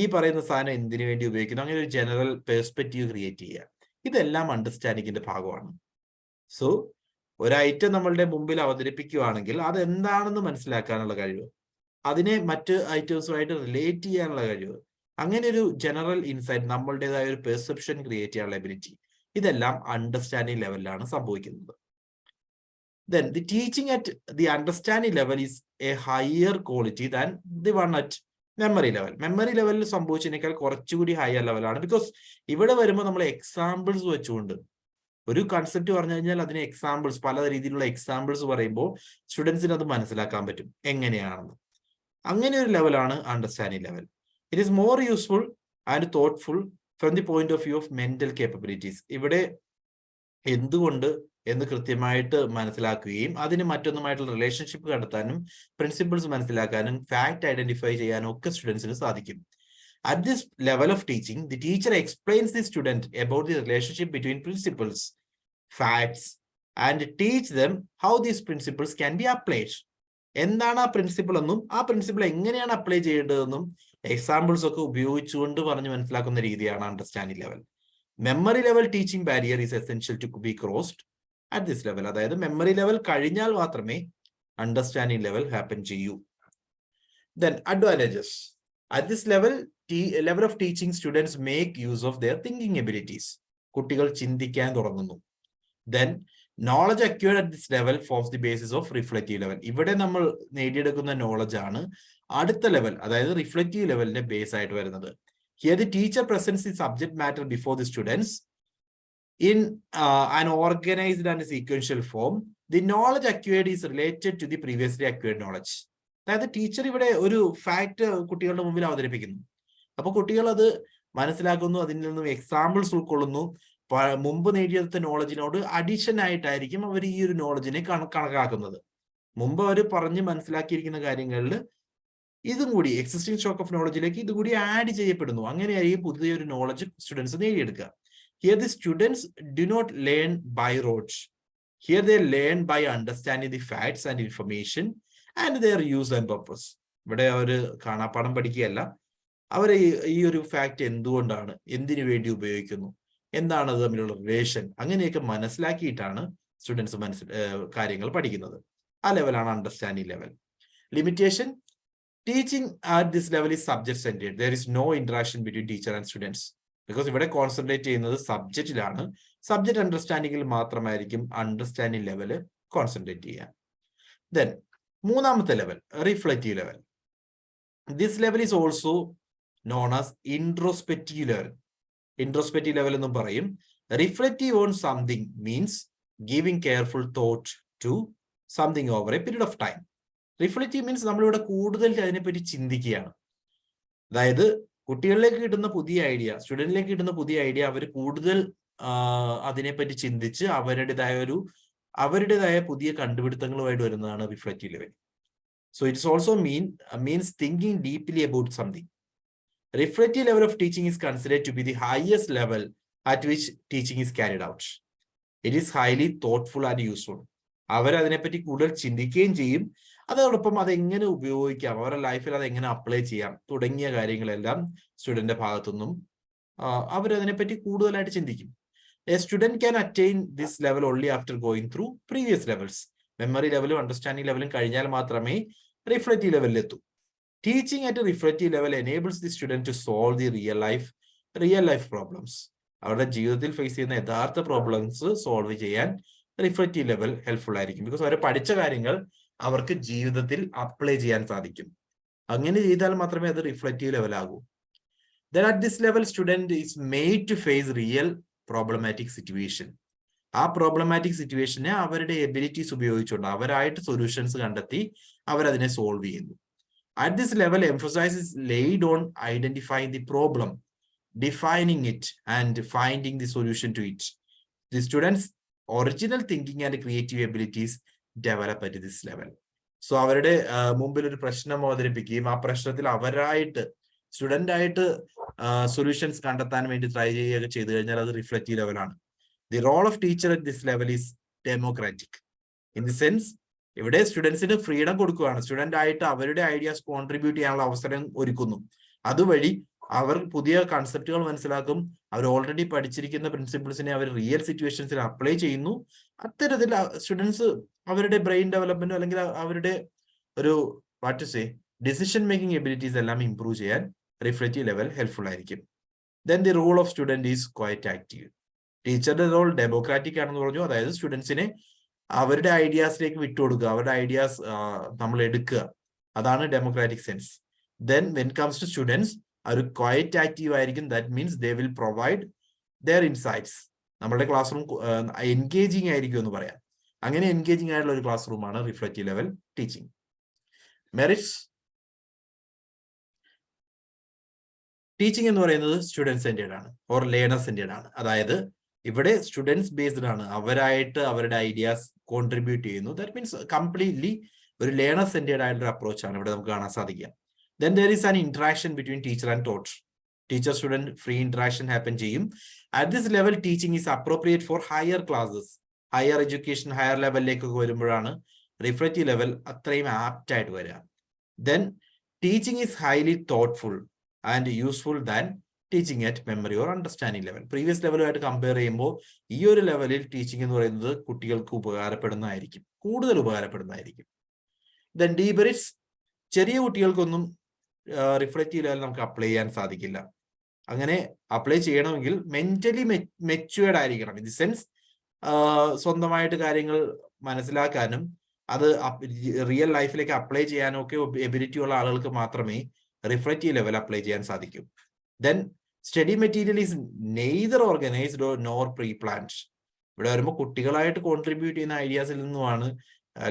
ഈ പറയുന്ന സാധനം എന്തിനു വേണ്ടി ഉപയോഗിക്കുന്നു, അങ്ങനെ ഒരു ജനറൽ പെർസ്പെക്റ്റീവ് ക്രിയേറ്റ് ചെയ്യുക. ഇതെല്ലാം അണ്ടർസ്റ്റാൻഡിങ്ങിന്റെ ഭാഗമാണ്. സോ ഒരു ഐറ്റം നമ്മളുടെ മുമ്പിൽ അവതരിപ്പിക്കുകയാണെങ്കിൽ അത് എന്താണെന്ന് മനസ്സിലാക്കാനുള്ള കഴിവ്, അതിനെ മറ്റ് ഐറ്റംസുമായിട്ട് റിലേറ്റ് ചെയ്യാനുള്ള കഴിവ്, അങ്ങനെ ഒരു ജനറൽ ഇൻസൈറ്റ്, നമ്മളുടേതായ ഒരു പെർസെപ്ഷൻ ക്രിയേറ്റ് ചെയ്യാനുള്ള എബിലിറ്റി, ഇതെല്ലാം അണ്ടർസ്റ്റാൻഡിങ് ലെവലിലാണ് സംഭവിക്കുന്നത്. Then the teaching at the understanding level is a higher quality than the one at memory level. Memory level സംഭവിച്ചതിനേക്കാൾ കുറച്ചുകൂടി ഹയർ ലെവലാണ്. ബിക്കോസ് ഇവിടെ വരുമ്പോൾ നമ്മൾ എക്സാമ്പിൾസ് വെച്ചുകൊണ്ട് ഒരു കൺസെപ്റ്റ് പറഞ്ഞു കഴിഞ്ഞാൽ അതിന് എക്സാമ്പിൾസ്, പല രീതിയിലുള്ള എക്സാമ്പിൾസ് പറയുമ്പോൾ സ്റ്റുഡൻസിന് അത് മനസ്സിലാക്കാൻ പറ്റും എങ്ങനെയാണെന്ന്. അങ്ങനെ ഒരു ലെവലാണ് understanding level. It is more useful and thoughtful from the point of view of mental capabilities. ഇവിടെ എന്തുകൊണ്ട് എന്ന് കൃത്യമായിട്ട് മനസ്സിലാക്കുകയും അതിന് മറ്റൊന്നുമായിട്ടുള്ള റിലേഷൻഷിപ്പ് കണ്ടെത്താനും പ്രിൻസിപ്പിൾസ് മനസ്സിലാക്കാനും ഫാക്ട് ഐഡന്റിഫൈ ചെയ്യാനും ഒക്കെ സ്റ്റുഡൻസിന് സാധിക്കും. At this level of teaching, the teacher explains the student about the relationship between principles, facts, and teach them how these principles can be applied. എന്താണ് ആ പ്രിൻസിപ്പിൾ എന്നും ആ പ്രിൻസിപ്പിൾ എങ്ങനെയാണ് അപ്ലൈ ചെയ്യേണ്ടതെന്നും എക്സാമ്പിൾസ് ഒക്കെ ഉപയോഗിച്ചുകൊണ്ട് പറഞ്ഞ് മനസ്സിലാക്കുന്ന രീതിയാണ് understanding level. Memory level teaching barrier is essential to be crossed at this level. അതായത് മെമ്മറി ലെവൽ കഴിഞ്ഞാൽ മാത്രമേ അണ്ടർസ്റ്റാൻഡിംഗ് ലെവൽ ഹാപ്പൻ ചെയ്യൂ. Then advantages. At this level of teaching, students make use of their thinking abilities. കുട്ടികൾ ചിന്തിക്കാൻ തുടങ്ങുന്നു. Then knowledge acquired at this level forms the basis of reflective level. ഇവിടെ നമ്മൾ നേടിയെടുക്കുന്ന knowledge ആണ് അടുത്ത ലെവൽ, അതായത് റിഫ്ലക്റ്റീവ് ലെവലിന്റെ ബേസ് ആയിട്ട് വരുന്നത്. Here the teacher presents the subject matter before the students in an organized and sequential form. The knowledge acquired is related to the previously acquired knowledge. അതായത് teacher ഇവിടെ ഒരു fact കുട്ടികളുടെ മുമ്പിൽ അവതരിപ്പിക്കുന്നു. അപ്പൊ കുട്ടികൾ അത് മനസ്സിലാക്കുന്നു, അതിൽ നിന്നും എക്സാമ്പിൾസ് ഉൾക്കൊള്ളുന്നു. മുമ്പ് നേടിയെടുത്ത നോളജിനോട് അഡീഷൻ ആയിട്ടായിരിക്കും അവർ ഈ ഒരു നോളജിനെ കണക്കാക്കുന്നത്. മുമ്പ് അവർ പറഞ്ഞ് മനസ്സിലാക്കിയിരിക്കുന്ന കാര്യങ്ങളിൽ ഇതും കൂടി എക്സിസ്റ്റിംഗ് സ്റ്റോക്ക് ഓഫ് നോളജിലേക്ക് ഇതും കൂടി ആഡ് ചെയ്യപ്പെടുന്നു. അങ്ങനെയായിരിക്കും പുതിയൊരു നോളജ് സ്റ്റുഡൻസ് നേടിയെടുക്കുക. Here the students do not learn by rote. Here they learn by understanding the facts and information and their use and purpose. ഇവിടെ അവർ കാണാപ്പാഠം പഠിക്കുകയല്ല, അവർ ഈ ഒരു ഫാക്ട് എന്തുകൊണ്ടാണ്, എന്തിനു വേണ്ടി ഉപയോഗിക്കുന്നു, എന്താണ് അത് തമ്മിലുള്ള റിലേഷൻ, അങ്ങനെയൊക്കെ മനസ്സിലാക്കിയിട്ടാണ് സ്റ്റുഡൻസ് കാര്യങ്ങൾ പഠിക്കുന്നത്. ആ ലെവലാണ് understanding level. Limitation. Teaching at this level is subject centred. There is no interaction between teacher and students. Because ഇവിടെ കോൺസെൻട്രേറ്റ് ചെയ്യുന്നത് സബ്ജക്റ്റിലാണ്. സബ്ജക്ട് അണ്ടർസ്റ്റാൻഡിംഗിൽ മാത്രമായിരിക്കും അണ്ടർസ്റ്റാൻഡിംഗ് ലെവല് കോൺസെൻട്രേറ്റ് ചെയ്യുക. ദെൻ മൂന്നാമത്തെ level, reflective level. This level is also known as introspective level. Introspective level എന്നും പറയും. Reflective on something means giving careful thought to something over a period of time. Reflective means നമ്മളിവിടെ കൂടുതൽ അതിനെപ്പറ്റി ചിന്തിക്കുകയാണ്. അതായത് കുട്ടികളിലേക്ക് കിട്ടുന്ന പുതിയ ഐഡിയ, സ്റ്റുഡന്റിലേക്ക് കിട്ടുന്ന പുതിയ ഐഡിയ അവർ കൂടുതൽ അതിനെപ്പറ്റി ചിന്തിച്ച് അവരുടേതായ പുതിയ കണ്ടുപിടുത്തങ്ങളുമായിട്ട് വരുന്നതാണ് reflective level. So it's also means thinking deeply about something. Reflective level of teaching is considered to be the highest level at which teaching is carried out. It is highly thoughtful and useful. അവർ അതിനെപ്പറ്റി കൂടുതൽ ചിന്തിക്കുകയും ചെയ്യും, അതോടൊപ്പം അതെങ്ങനെ ഉപയോഗിക്കാം, അവരുടെ ലൈഫിൽ അതെങ്ങനെ അപ്ലൈ ചെയ്യാം തുടങ്ങിയ കാര്യങ്ങളെല്ലാം സ്റ്റുഡന്റിന്റെ ഭാഗത്തുനിന്നും അവരതിനെപ്പറ്റി കൂടുതലായിട്ട് ചിന്തിക്കും. A student can attain this level only after going through previous levels. Memory ലെവലും അണ്ടർസ്റ്റാൻഡിംഗ് ലെവലും കഴിഞ്ഞാൽ മാത്രമേ റിഫ്ലക്റ്റീവ് ലെവലിൽ എത്തൂ. Teaching at a reflective level enables the student to solve the real life problems. അവരുടെ ജീവിതത്തിൽ ഫേസ് ചെയ്യുന്ന യഥാർത്ഥ പ്രോബ്ലംസ് സോൾവ് ചെയ്യാൻ റിഫ്ലക്റ്റീവ് ലെവൽ ഹെൽപ്ഫുൾ ആയിരിക്കും. ബിക്കോസ് അവർ പഠിച്ച കാര്യങ്ങൾ അവർക്ക് ജീവിതത്തിൽ അപ്ലൈ ചെയ്യാൻ സാധിക്കും. അങ്ങനെ ചെയ്താൽ മാത്രമേ അത് റിഫ്ലക്റ്റീവ് ലെവൽ ആകൂ. Then at this level student is made to face real problematic situation. ആ പ്രോബ്ലമാറ്റിക് സിറ്റുവേഷനെ അവരുടെ എബിലിറ്റീസ് ഉപയോഗിച്ചുകൊണ്ട് അവരായിട്ട് സൊല്യൂഷൻസ് കണ്ടെത്തി അവരതിനെ സോൾവ് ചെയ്യുന്നു. At this level, emphasis is laid on identifying the problem, defining it, and finding the solution to it. The students' original thinking and creative abilities develop at this level. So, അവരുടെ മുമ്പിൽ ഒരു പ്രശ്നം അവതരിപ്പിക്കുകയും ആ പ്രശ്നത്തിൽ അവരായിട്ട് student ആയിട്ട് solutions കണ്ടെത്താൻ വേണ്ടി ട്രൈ ചെയ്യുകയൊക്കെ ചെയ്തു കഴിഞ്ഞാൽ അത് റിഫ്ലക്റ്റീവ് ലെവലാണ്. The role of teacher at this level is democratic. In the sense, ഇവിടെ സ്റ്റുഡൻസിന് ഫ്രീഡം കൊടുക്കുകയാണ്. സ്റ്റുഡന്റ് ആയിട്ട് അവരുടെ ഐഡിയാസ് കോൺട്രിബ്യൂട്ട് ചെയ്യാനുള്ള അവസരം ഒരുക്കുന്നു. അതുവഴി അവർ പുതിയ കൺസെപ്റ്റുകൾ മനസ്സിലാക്കും. അവർ ഓൾറെഡി പഠിച്ചിരിക്കുന്ന പ്രിൻസിപ്പിൾസിനെ അവർ റിയൽ സിറ്റുവേഷൻസിൽ അപ്ലൈ ചെയ്യുന്നു. അത്തരത്തിൽ സ്റ്റുഡൻസ് അവരുടെ ബ്രെയിൻ ഡെവലപ്മെന്റ് അല്ലെങ്കിൽ അവരുടെ ഒരു ഡിസിഷൻ മേക്കിംഗ് എബിലിറ്റീസ് എല്ലാം ഇംപ്രൂവ് ചെയ്യാൻ റിഫ്ലക്റ്റീവ് ലെവൽ ഹെൽപ്ഫുൾ ആയിരിക്കും. Then the role of student is quite active. ടീച്ചറുടെ റോൾ ഡെമോക്രാറ്റിക് ആണെന്ന് പറഞ്ഞു. അതായത് സ്റ്റുഡൻസിനെ അവരുടെ ഐഡിയാസിലേക്ക് വിട്ടുകൊടുക്കുക, അവരുടെ ഐഡിയാസ് നമ്മൾ എടുക്കുക, അതാണ് democratic sense. Then when comes to students അവർ ക്വയറ്റ് ആക്റ്റീവ് ആയിരിക്കും. That means they will provide their insights. നമ്മുടെ ക്ലാസ് റൂം എൻഗേജിങ് ആയിരിക്കും എന്ന് പറയാം. അങ്ങനെ എൻഗേജിങ് ആയിട്ടുള്ള ഒരു ക്ലാസ് റൂമാണ് reflective level teaching. Merits teaching എന്ന് പറയുന്നത് സ്റ്റുഡൻറ് സെന്റേഡ് ആണ് ഓർ ലേണർ സെന്റേഡ് ആണ്. അതായത് ഇവിടെ സ്റ്റുഡൻസ് ബേസ്ഡ് ആണ്, അവരായിട്ട് അവരുടെ ഐഡിയാസ് കോൺട്രിബ്യൂട്ട് ചെയ്യുന്നു. ദാറ്റ് മീൻസ് കംപ്ലീറ്റ്ലി ഒരു ലേണർ സെന്റേഡ് ആയിട്ടുള്ള അപ്രോച്ച് ആണ് ഇവിടെ നമുക്ക് കാണാൻ സാധിക്കുക. Then there is an interaction between teacher and taught. Teacher student free interaction happen ചെയ്യും. At this level teaching is appropriate for higher classes. Higher education, higher ലെവലിലേക്കൊക്കെ വരുമ്പോഴാണ് റിഫ്ലക്റ്റീവ് ലെവൽ അത്രയും ആപ്റ്റ് ആയിട്ട് വരിക. Then teaching is highly thoughtful and useful than teaching at memory or understanding level. Previous ലെവലുമായിട്ട് compare ചെയ്യുമ്പോൾ ഈ ഒരു ലെവലിൽ ടീച്ചിങ് എന്ന് പറയുന്നത് കുട്ടികൾക്ക് ഉപകാരപ്പെടുന്നതായിരിക്കും, കൂടുതൽ ഉപകാരപ്പെടുന്നതായിരിക്കും. ദെൻ ഡീമെറിറ്റ്സ്, ചെറിയ കുട്ടികൾക്കൊന്നും റിഫ്ലക്റ്റീവ് ലെവൽ നമുക്ക് അപ്ലൈ ചെയ്യാൻ സാധിക്കില്ല. അങ്ങനെ അപ്ലൈ ചെയ്യണമെങ്കിൽ മെന്റലി മെച്യൂർഡ് ആയിരിക്കണം. ഇൻ ദി സെൻസ് സ്വന്തമായിട്ട് കാര്യങ്ങൾ മനസ്സിലാക്കാനും അത് റിയൽ ലൈഫിലേക്ക് അപ്ലൈ ചെയ്യാനും ഒക്കെ എബിലിറ്റി ഉള്ള ആളുകൾക്ക് മാത്രമേ റിഫ്ലക്റ്റീവ് ലെവൽ അപ്ലൈ ചെയ്യാൻ സാധിക്കൂ. Then study material is neither organized nor pre-planned. ഇവിടെ വരുമ്പോൾ കുട്ടികളായിട്ട് കോൺട്രിബ്യൂട്ട് ചെയ്യുന്ന ഐഡിയാസിൽ നിന്നുമാണ്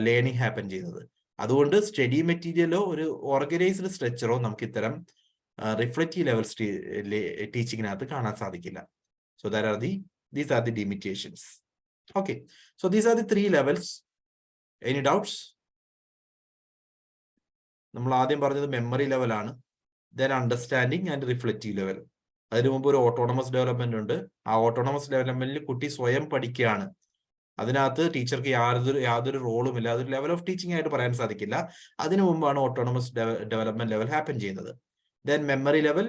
ലേണിംഗ് ഹാപ്പൻ ചെയ്യുന്നത്. അതുകൊണ്ട് സ്റ്റഡി മെറ്റീരിയലോ ഒരു ഓർഗനൈസ്ഡ് സ്ട്രക്ചറോ നമുക്ക് ഇത്തരം റിഫ്ലക്റ്റീവ് ലെവൽ ടീച്ചിങ്ങിനകത്ത് കാണാൻ സാധിക്കില്ല. So these are the limitations. Okay, so these are the 3 levels. Any doubts? നമ്മൾ ആദ്യം പറഞ്ഞത് മെമ്മറി ലെവലാണ്, then understanding and reflective level. അതിനു മുമ്പ് ഒരു ഓട്ടോണമസ് ഡെവലപ്മെന്റ് ഉണ്ട്. ആ ഓട്ടോണമസ് ഡെവലപ്മെന്റിൽ കുട്ടി സ്വയം പഠിക്കുകയാണ്. അതിനകത്ത് ടീച്ചർക്ക് യാതൊരു റോളും ഇല്ല. അതൊരു ലെവൽ ഓഫ് ടീച്ചിങ് ആയിട്ട് പറയാൻ സാധിക്കില്ല. അതിനു മുമ്പാണ് ഓട്ടോണമസ് ഡെവലപ്മെന്റ് ലെവൽ ഹാപ്പൻ ചെയ്യുന്നത്. Then memory level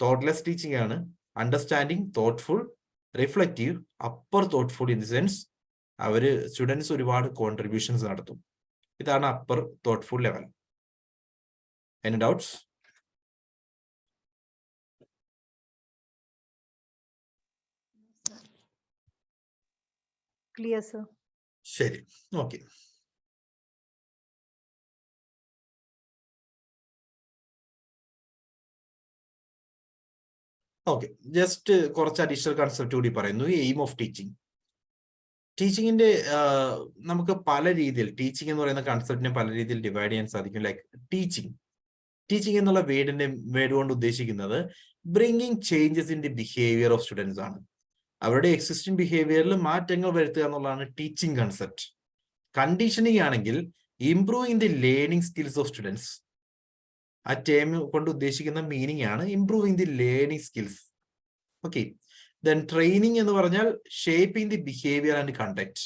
thoughtless teaching ആണ്. Understanding thoughtful, reflective upper thoughtful. In the sense അവര് സ്റ്റുഡൻസ് ഒരുപാട് കോൺട്രിബ്യൂഷൻസ് നടത്തും. ഇതാണ് upper thoughtful level. Any doubts? Clear, sir. ശരി, ഓക്കെ. ഓക്കെ, ജസ്റ്റ് കുറച്ച് അഡീഷണൽ കൺസെപ്റ്റ് കൂടി പറയുന്നു. Aim of teaching. ടീച്ചിങ്ങിന്റെ നമുക്ക് പല രീതിയിൽ ടീച്ചിങ് എന്ന് പറയുന്ന കൺസെപ്റ്റിനെ പല രീതിയിൽ ഡിവൈഡ് ചെയ്യാൻ സാധിക്കും. ലൈക്ക് ടീച്ചിങ് എന്നുള്ള വേർഡ് കൊണ്ട് ഉദ്ദേശിക്കുന്നത് bringing changes in the behaviour of students ആണ്. അവരുടെ എക്സിസ്റ്റിംഗ് ബിഹേവിയറിൽ മാറ്റങ്ങൾ വരുത്തുക എന്നുള്ളതാണ് ടീച്ചിങ് കൺസെപ്റ്റ്. കണ്ടീഷനിങ് ആണെങ്കിൽ improving the learning skills of students. ആ ടേം കൊണ്ട് ഉദ്ദേശിക്കുന്ന മീനിങ് ആണ് improving the learning skills. Okay, then training എന്ന് പറഞ്ഞാൽ shaping the behaviour and conduct.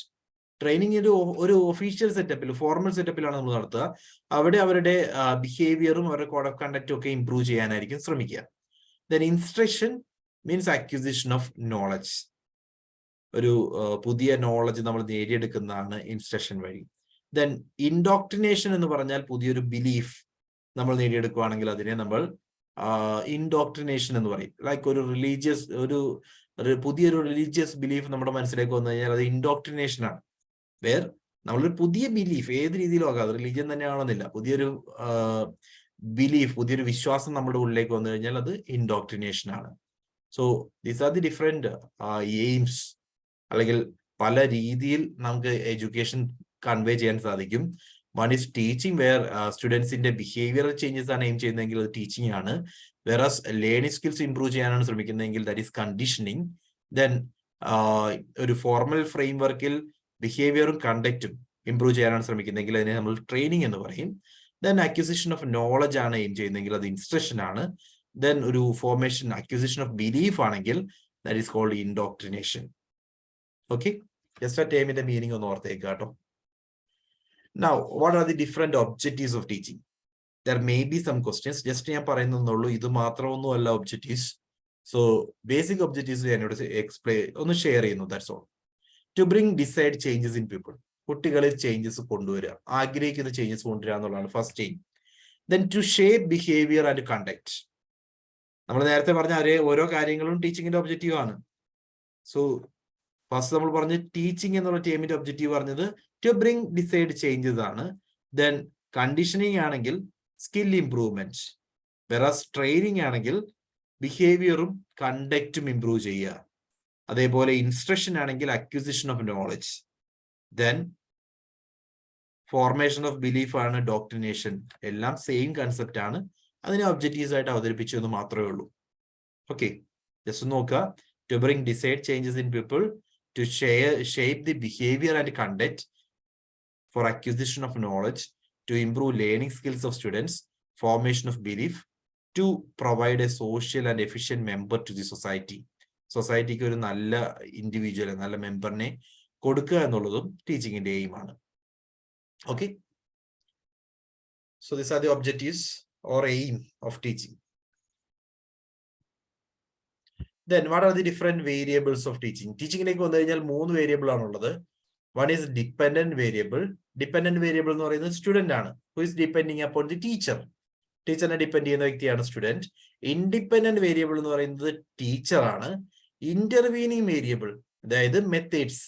Training ഒരു ഒഫീഷ്യൽ സെറ്റപ്പിൽ, ഫോർമൽ സെറ്റപ്പിലാണ് നമ്മൾ നടത്തുക. അവിടെ അവരുടെ ബിഹേവിയറും അവരുടെ കോഡ് ഓഫ് കണ്ടക്റ്റും ഒക്കെ ഇംപ്രൂവ് ചെയ്യാനായിരിക്കും ശ്രമിക്കുക. Then instruction means acquisition of knowledge. ഒരു പുതിയ നോളജ് നമ്മൾ നേടിയെടുക്കുന്നതാണ് ഇൻസ്ട്രക്ഷൻ വഴി. ദെൻ ഇൻഡോക്ട്രിനേഷൻ എന്ന് പറഞ്ഞാൽ പുതിയൊരു ബിലീഫ് നമ്മൾ നേടിയെടുക്കുകയാണെങ്കിൽ അതിനെ നമ്മൾ ഇൻഡോക്ട്രിനേഷൻ എന്ന് പറയും. ലൈക്ക് പുതിയൊരു റിലീജിയസ് ബിലീഫ് നമ്മുടെ മനസ്സിലേക്ക് വന്നു കഴിഞ്ഞാൽ അത് ഇൻഡോക്ട്രിനേഷൻ ആണ്. വേർ നമ്മളൊരു പുതിയ ബിലീഫ്, ഏത് രീതിയിലും ആകാം, അത് റിലീജിയൻ തന്നെയാണെന്നില്ല, പുതിയൊരു ബിലീഫ്, പുതിയൊരു വിശ്വാസം നമ്മുടെ ഉള്ളിലേക്ക് വന്നു കഴിഞ്ഞാൽ അത് ഇൻഡോക്ട്രിനേഷൻ ആണ്. So these are the different aims, അല്ലെങ്കിൽ പല രീതിയിൽ നമുക്ക് എഡ്യൂക്കേഷൻ കൺവേ ചെയ്യാൻ സാധിക്കും. വൺ ഈസ് ടീച്ചിങ്, വേർ സ്റ്റുഡൻസിന്റെ ബിഹേവിയറൽ ചേഞ്ചസ് ആണ് എയിം ചെയ്യുന്നതെങ്കിൽ അത് ടീച്ചിങ് ആണ്. വേറസ് ലേണിംഗ് സ്കിൽസ് ഇംപ്രൂവ് ചെയ്യാനാണ് ശ്രമിക്കുന്നതെങ്കിൽ ദാറ്റ് ഈസ് കണ്ടീഷനിങ്. ദെൻ ഒരു ഫോർമൽ ഫ്രെയിം വർക്കിൽ ബിഹേവിയറും കണ്ടക്റ്റും ഇംപ്രൂവ് ചെയ്യാനാണ് ശ്രമിക്കുന്നതെങ്കിൽ അതിനെ നമ്മൾ ട്രെയിനിങ് എന്ന് പറയും. ദെൻ അക്വിസിഷൻ ഓഫ് നോളജ് ആണ് എയിം ചെയ്യുന്നതെങ്കിൽ അത് ഇൻസ്ട്രക്ഷൻ ആണ്. ദെൻ ഒരു അക്വിസിഷൻ ഓഫ് ബിലീഫ് ആണെങ്കിൽ that is called indoctrination. Okay, just ആ ടേമിന്റെ മീനിങ് ഒന്ന് ഓർത്തേക്ക് കേട്ടോ. Now, what are the different objectives of teaching? There may be some questions. Just ഞാൻ പറയുന്നുള്ളൂ, ഇത് മാത്രമൊന്നും അല്ല ഒബ്ജക്റ്റീവ്സ്. സോ ബേസിക് ഒബ്ജക്റ്റീവ്സ് എന്നോട് ഒന്ന് ഷെയർ ചെയ്യുന്നു. That's all. To bring desired changes in people. കുട്ടികളിൽ ചേഞ്ചസ് കൊണ്ടുവരിക, ആഗ്രഹിക്കുന്ന ചേഞ്ചസ് കൊണ്ടുവരിക എന്നുള്ളതാണ് first aim. Then to shape behaviour and conduct. നമ്മൾ നേരത്തെ പറഞ്ഞ ഓരോ കാര്യങ്ങളും ടീച്ചിങ്ങിന്റെ ഒബ്ജക്റ്റീവ് ആണ്. സോ ഫസ്റ്റ് നമ്മൾ പറഞ്ഞ ടീച്ചിങ് എന്നുള്ള ടീമിന്റെ ഒബ്ജക്റ്റീവ് പറഞ്ഞത് ടു ബ്രിങ് ഡിസൈഡ് ചേഞ്ചസ് ആണ്. ദെൻ കണ്ടീഷനിങ് ആണെങ്കിൽ സ്കിൽ ഇംപ്രൂവ്മെന്റ്. വെറാസ് ട്രെയിനിങ് ആണെങ്കിൽ ബിഹേവിയറും കണ്ടക്റ്റും ഇംപ്രൂവ് ചെയ്യുക. അതേപോലെ ഇൻസ്ട്രക്ഷൻ ആണെങ്കിൽ acquisition of knowledge. Then formation of belief ആണ് ഡോക്ട്രിനേഷൻ. എല്ലാം സെയിം കൺസെപ്റ്റ് ആണ്. അതിനെ ഒബ്ജക്റ്റീവ്സ് ആയിട്ട് അവതരിപ്പിച്ചു എന്ന് മാത്രമേ ഉള്ളൂ. ഓക്കെ, ജസ്റ്റ് നോക്കുക. To bring desired changes in people, to shape the behavior and conduct, for acquisition of knowledge, to improve learning skills of students, formation of belief, to provide a social and efficient member to the society. സൊസൈറ്റിക്ക് ഒരു നല്ല individual, നല്ല മെമ്പറിനെ കൊടുക്കുക എന്നുള്ളതും ടീച്ചിങ്ങിന്റെ aim ആണ്. Okay, so these are the objectives or aim of teaching. Then what are the different variables of teaching? ടീച്ചിങ്ങിലേക്ക് വന്നു കഴിഞ്ഞാൽ 3 variable ആണുള്ളത്. One is dependent variable. Dependent variable എന്ന് പറയുന്നത് സ്റ്റുഡന്റ് ആണ്. Who is depending upon the teacher. ടീച്ചറിനെ depend ചെയ്യുന്ന വ്യക്തിയാണ് student. Independent variable എന്ന് പറയുന്നത് ടീച്ചർ ആണ്. ഇന്റർവീനിങ് വേരിയബിൾ, അതായത് മെത്തേഡ്സ്,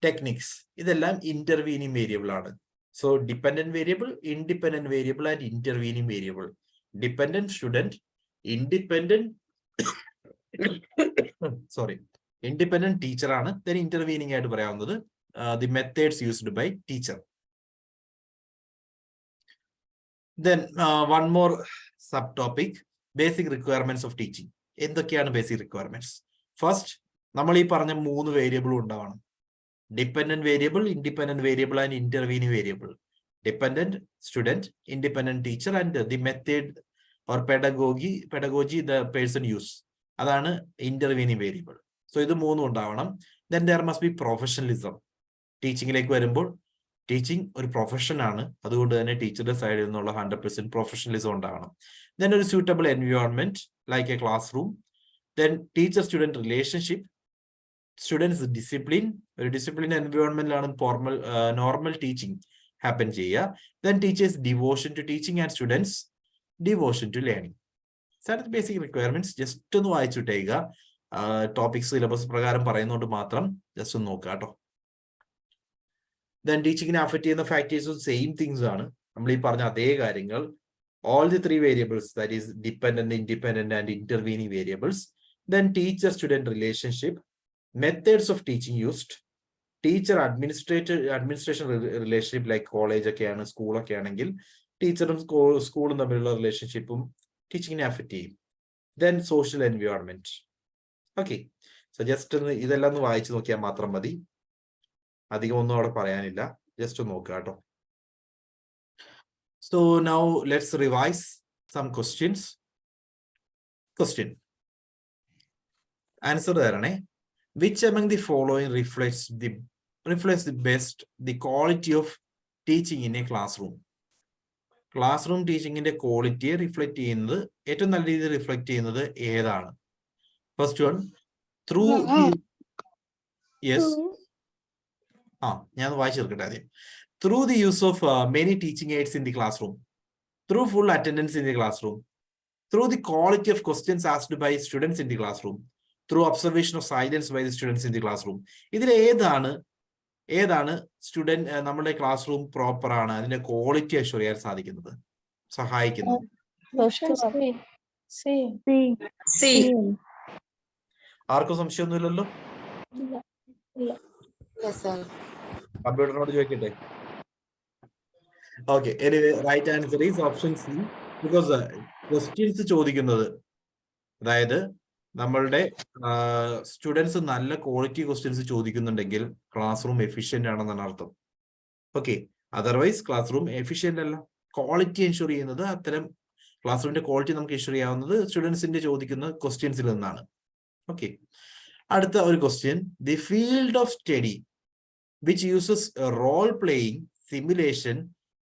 ടെക്നിക്സ്, ഇതെല്ലാം ഇന്റർവീനിങ് വേരിയബിൾ ആണ്. So dependent variable, independent variable and intervening variable. Dependent student, independent teacher ആണ്. ദെൻ ഇന്റർവീനിങ് ആയിട്ട് പറയാവുന്നത് the methods used by teacher. Then one more sub topic, basic requirements of teaching. എന്തൊക്കെയാണ് basic requirements? First, നമ്മൾ ഈ പറഞ്ഞ 3 വേരിയബിളും ഉണ്ടാവണം. Dependent variable, independent variable and intervening variable. Dependent student, independent teacher and the method or pedagogy the person use. അതാണ് intervening variable. So ഇത് 3 ഉണ്ടാവണം. Then there must be professionalism. ടീച്ചിങ്ങിലേക്ക് വരുമ്പോൾ ടീച്ചിങ് ഒരു പ്രൊഫഷൻ ആണ്. അതുകൊണ്ട് തന്നെ ടീച്ചറുടെ സൈഡിൽ നിന്നുള്ള 100% പ്രൊഫഷണലിസം ഉണ്ടാവണം. ദെൻ ഒരു suitable environment like a classroom. Then teacher student relationship, students discipline. ഒരു ഡിസിപ്ലിൻ എൻവയോൺമെന്റിലാണ് നോർമൽ ടീച്ചിങ് ഹാപ്പൻ ചെയ്യുക. Then teachers devotion to teaching and students devotion to learning. Basic requirements just ഒന്ന് വായിച്ചിട്ടേക്കുക. ടോപ്പിക്സ് സിലബസ് പ്രകാരം പറയുന്നതുകൊണ്ട് മാത്രം just ഒന്ന് നോക്കുക കേട്ടോ. ദെൻ ടീച്ചിങ്ങിനെ അഫക്ട് ചെയ്യുന്ന ഫാക്ടേഴ്സും സെയിം തിങ്സ് ആണ്. നമ്മൾ ഈ പറഞ്ഞ അതേ കാര്യങ്ങൾ. all the three variables, that is dependent, independent, and intervening variables. Then teacher-student relationship, methods of teaching used, teacher administration relationship like college ഒക്കെയാണ്, സ്കൂളൊക്കെ ആണെങ്കിൽ ടീച്ചറും സ്കൂളും തമ്മിലുള്ള റിലേഷൻഷിപ്പും ടീച്ചിങ്ങിനെ അഫക്റ്റ് ചെയ്യും. Then social environment. Okay, so just ഒന്ന് ഇതെല്ലാം ഒന്ന് വായിച്ചു നോക്കിയാൽ മാത്രം മതി, അധികം ഒന്നും അവിടെ പറയാനില്ല, ജസ്റ്റ് ഒന്ന് നോക്കുക കേട്ടോ. So now let's revise some questions. Question. Answer തരണേ. Which among the following reflects the best the quality of teaching in a classroom? Classroom teaching ന്റെ ക്വാളിറ്റിയെ റിഫ്ലക്ട് ചെയ്യുന്നത്, ഏറ്റവും നല്ല രീതിയിൽ റിഫ്ലക്ട് ചെയ്യുന്നത് ഏതാണ്? ഫസ്റ്റ് വൺ, ത്രൂ യെസ് ഞാൻ വായിച്ചു തീർക്കട്ടെ ആദ്യം. Through the use of many teaching aids in the classroom, through full attendance in the classroom, through the quality of questions asked by students in the classroom, through observation of silence by the students in the classroom. ഇതിൽ ഏതാണ് student നമ്മുടെ class room proper ആണ്, അതിന്റെ quality assure ചെയ്യാൻ സാധിക്കുന്നത്, സഹായിക്കുന്നത്? ആർക്കും സംശയമൊന്നുമില്ലല്ലോ? കമ്പ്യൂട്ടറിനോട് ചോദിക്കട്ടെ. Okay, anyway, right answer is option C, because questions ചോദിക്കുന്നത്, അതായത് നമ്മളുടെ സ്റ്റുഡൻസ് നല്ല ക്വാളിറ്റി ക്വസ്റ്റ്യൻസ് ചോദിക്കുന്നുണ്ടെങ്കിൽ ക്ലാസ് റൂം എഫിഷ്യന്റ് ആണെന്നാണ് അർത്ഥം. Okay, otherwise class room efficient അല്ല. ക്വാളിറ്റി എൻഷുർ ചെയ്യുന്നത്, അത്തരം ക്ലാസ് റൂമിന്റെ ക്വാളിറ്റി നമുക്ക് എൻഷുർ ചെയ്യാവുന്നത് സ്റ്റുഡൻസിന്റെ ചോദിക്കുന്ന ക്വസ്റ്റ്യൻസിൽ നിന്നാണ്. ഓക്കെ, അടുത്ത ഒരു question. The field of study which uses role playing, simulation,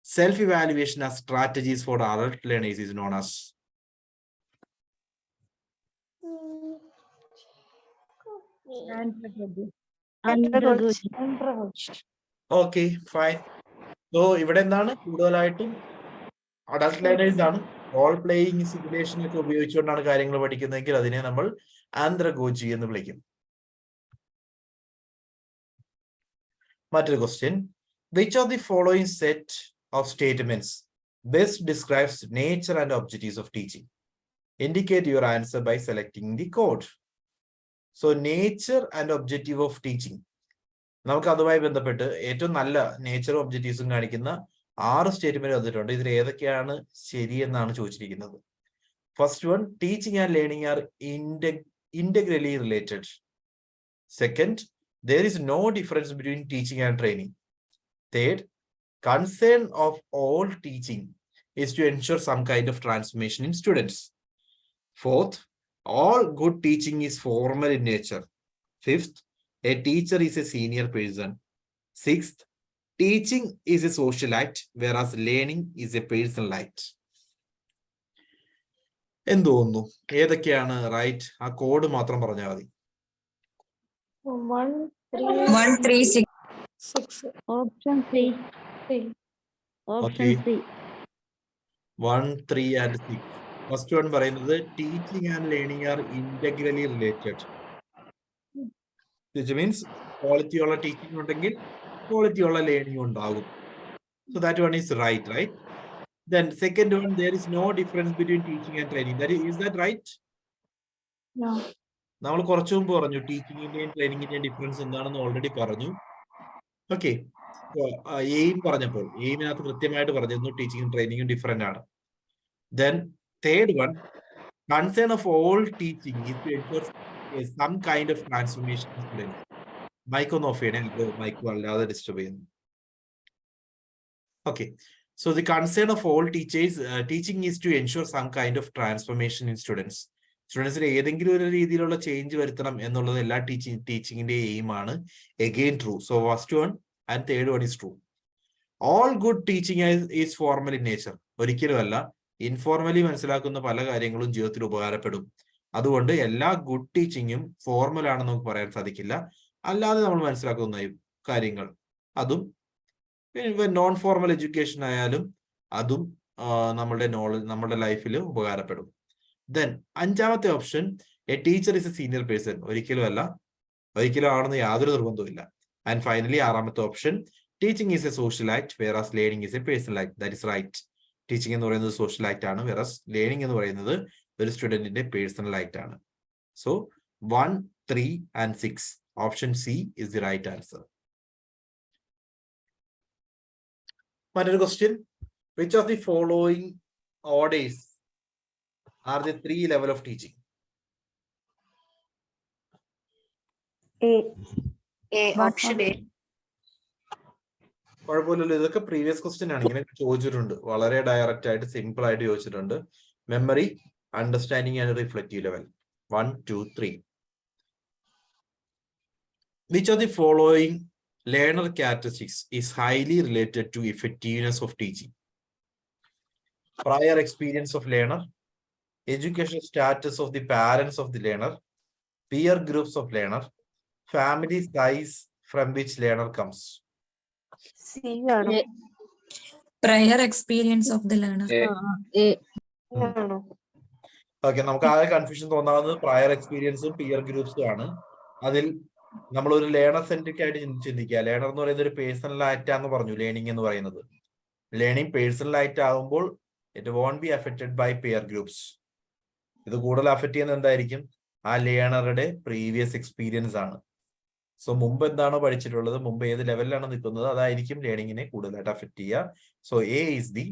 self-evaluation as strategies for adult learners is known as? Okay, fine. So ഇവിടെ എന്താണ് കൂടുതലായിട്ടും അഡൾട്ട് ലേണേഴ്സ് ആണ്. റോൾ പ്ലേയിങ്, സിമുലേഷൻ ഒക്കെ ഉപയോഗിച്ചുകൊണ്ടാണ് കാര്യങ്ങൾ പഠിക്കുന്നതെങ്കിൽ അതിനെ നമ്മൾ ആന്ത്രഗോജി എന്ന് വിളിക്കും. മറ്റൊരു question. Which of the following set of statements best describes nature and objectives of teaching? Indicate your answer by selecting the code. So nature and objective of teaching, നമുക്ക് അതുമായി ബന്ധപ്പെട്ട് ഏറ്റവും നല്ല നേച്ചറും ഒബ്ജക്റ്റീവ്സും കാണിക്കുന്ന 6 സ്റ്റേറ്റ്മെന്റ് തന്നിട്ടുണ്ട്. ഇതിൽ ഏതൊക്കെയാണ് ശരിയെന്നാണ് ചോദിച്ചിരിക്കുന്നത്. First one, teaching and learning are integrally related. Second, there is no difference between teaching and training. Third, concern of all teaching is to ensure some kind of transformation in students. Fourth, all good teaching is formal in nature. Fifth, a teacher is a senior person. Sixth, teaching is a social act, whereas learning is a personal act. എന്ത് തോന്നുന്നു, ഏതൊക്കെയാണ് right? ആ code മാത്രം പറഞ്ഞാൽ മതി. 136. Option C. Option C. 1, 3 and 6. First one പറയുന്നത് teaching and learning are integrally related. Which means quality ഉള്ള teaching ഉണ്ടെങ്കിൽ ക്വാളിറ്റി ഉള്ള ലേണിംഗ് ഉണ്ടാകും. So that one is right? Then second one, there is no difference between teaching and training. Is that right? No. നമ്മൾ കുറച്ചു മുമ്പ് പറഞ്ഞു ടീച്ചിങ്ങിന്റെയും ട്രെയിനിങ്ങിന്റെയും difference എന്താണെന്ന് already പറഞ്ഞു. ഓക്കെ, എയിം പറഞ്ഞപ്പോൾ എയിമിനകത്ത് കൃത്യമായിട്ട് പറഞ്ഞിരുന്നു ടീച്ചിങ്ങും ട്രെയിനിങ്ങും ഡിഫറെന്റ് ആണ്. Then third one, concern of all teaching is to ensure some kind of transformation in students. Mike ഒന്ന് ഓഫ് ചെയ്യണേ, മൈക്ക് വല്ലാതെ ഡിസ്റ്റർബ് ചെയ്യുന്നു. Okay, so the concern of all teachers, teaching is to ensure some kind of transformation in students. സ്റ്റുഡൻസിന് ഏതെങ്കിലും ഒരു രീതിയിലുള്ള change വരുത്തണം എന്നുള്ളത് എല്ലാ ടീച്ചിങ്ങിന്റെ എയിം ആണ്. Again true. So first one and third one is true. All good teaching is formal in nature. ഒരിക്കലും അല്ല, ഇൻഫോർമലി മനസ്സിലാക്കുന്ന പല കാര്യങ്ങളും ജീവിതത്തിൽ ഉപകാരപ്പെടും. അതുകൊണ്ട് എല്ലാ ഗുഡ് ടീച്ചിങ്ങും ഫോർമൽ ആണെന്ന് നമുക്ക് പറയാൻ സാധിക്കില്ല. അല്ലാതെ നമ്മൾ മനസ്സിലാക്കുന്ന കാര്യങ്ങൾ അതും നോൺ ഫോർമൽ എഡ്യൂക്കേഷൻ ആയാലും അതും നമ്മുടെ ലൈഫിൽ ഉപകാരപ്പെടും. ദെൻ അഞ്ചാമത്തെ option, a teacher is a senior person. ഒരിക്കലും അല്ല, ഒരിക്കലും ആണെന്ന് യാതൊരു നിർബന്ധവും. ആൻഡ് ഫൈനലി ആറാമത്തെ option, teaching is a social act, whereas learning is a personal act. That is right. Teaching എന്ന് പറയുന്നത് സോഷ്യൽ ആക്ട് ആണ്, വെറസ് ലേണിംഗ് എന്ന് പറയുന്നത് ഒരു സ്റ്റുഡന്റിന്റെ പേഴ്സണൽ ആക്ട് ആണ്. So 1, 3 and 6 option C is the right answer. മറ്റൊരു question, which of the following orders are the 3 level of teaching? Option A. കുഴപ്പമില്ലല്ലോ, ഇതൊക്കെ പ്രീവിയസ് ക്വസ്റ്റ്യൻ ആണ്, ഇങ്ങനെ ചോദിച്ചിട്ടുണ്ട്. വളരെ ഡയറക്റ്റ് ആയിട്ട് സിമ്പിൾ ആയിട്ട് ചോദിച്ചിട്ടുണ്ട്. Memory, understanding and reflective level 1, 2, 3. Which of the following learner characteristics is highly related to effectiveness of teaching? Prior experience of learner, educational status of the parents of the learner, peer groups of learner, family size from which learner comes. C ആണോ? Prior experience of the learner. ആണോ? Okay, നമുക്ക് ആകെ confusion തോന്നാവുന്നത് prayer എക്സ്പീരിയൻസും peer ഗ്രൂപ്പ്സും ആണ്. അതിൽ നമ്മൾ ഒരു learner centric ആയിട്ട് ചിന്തിക്കുക. ലേണർ എന്ന് പറയുന്നത് ഒരു പേഴ്സണൽ ആക്ട് ആണെന്ന് പറഞ്ഞു. ലേണിംഗ് എന്ന് പറയുന്നത് ലേണിംഗ് പേഴ്സണൽ ആക്ട് ആകുമ്പോൾ it won't be affected by peer groups. ഇത് കൂടുതൽ അഫക്ട് ചെയ്യുന്നത് എന്തായിരിക്കും? ആ ലേണറുടെ പ്രീവിയസ് എക്സ്പീരിയൻസ് ആണ്. സോ മുമ്പ് എന്താണോ പഠിച്ചിട്ടുള്ളത്, മുമ്പ് ഏത് ലെവലിലാണ് നിൽക്കുന്നത്, അതായിരിക്കും ലേണിങ്ങിനെ കൂടുതലായിട്ട് അഫക്ട് ചെയ്യുക. So A is the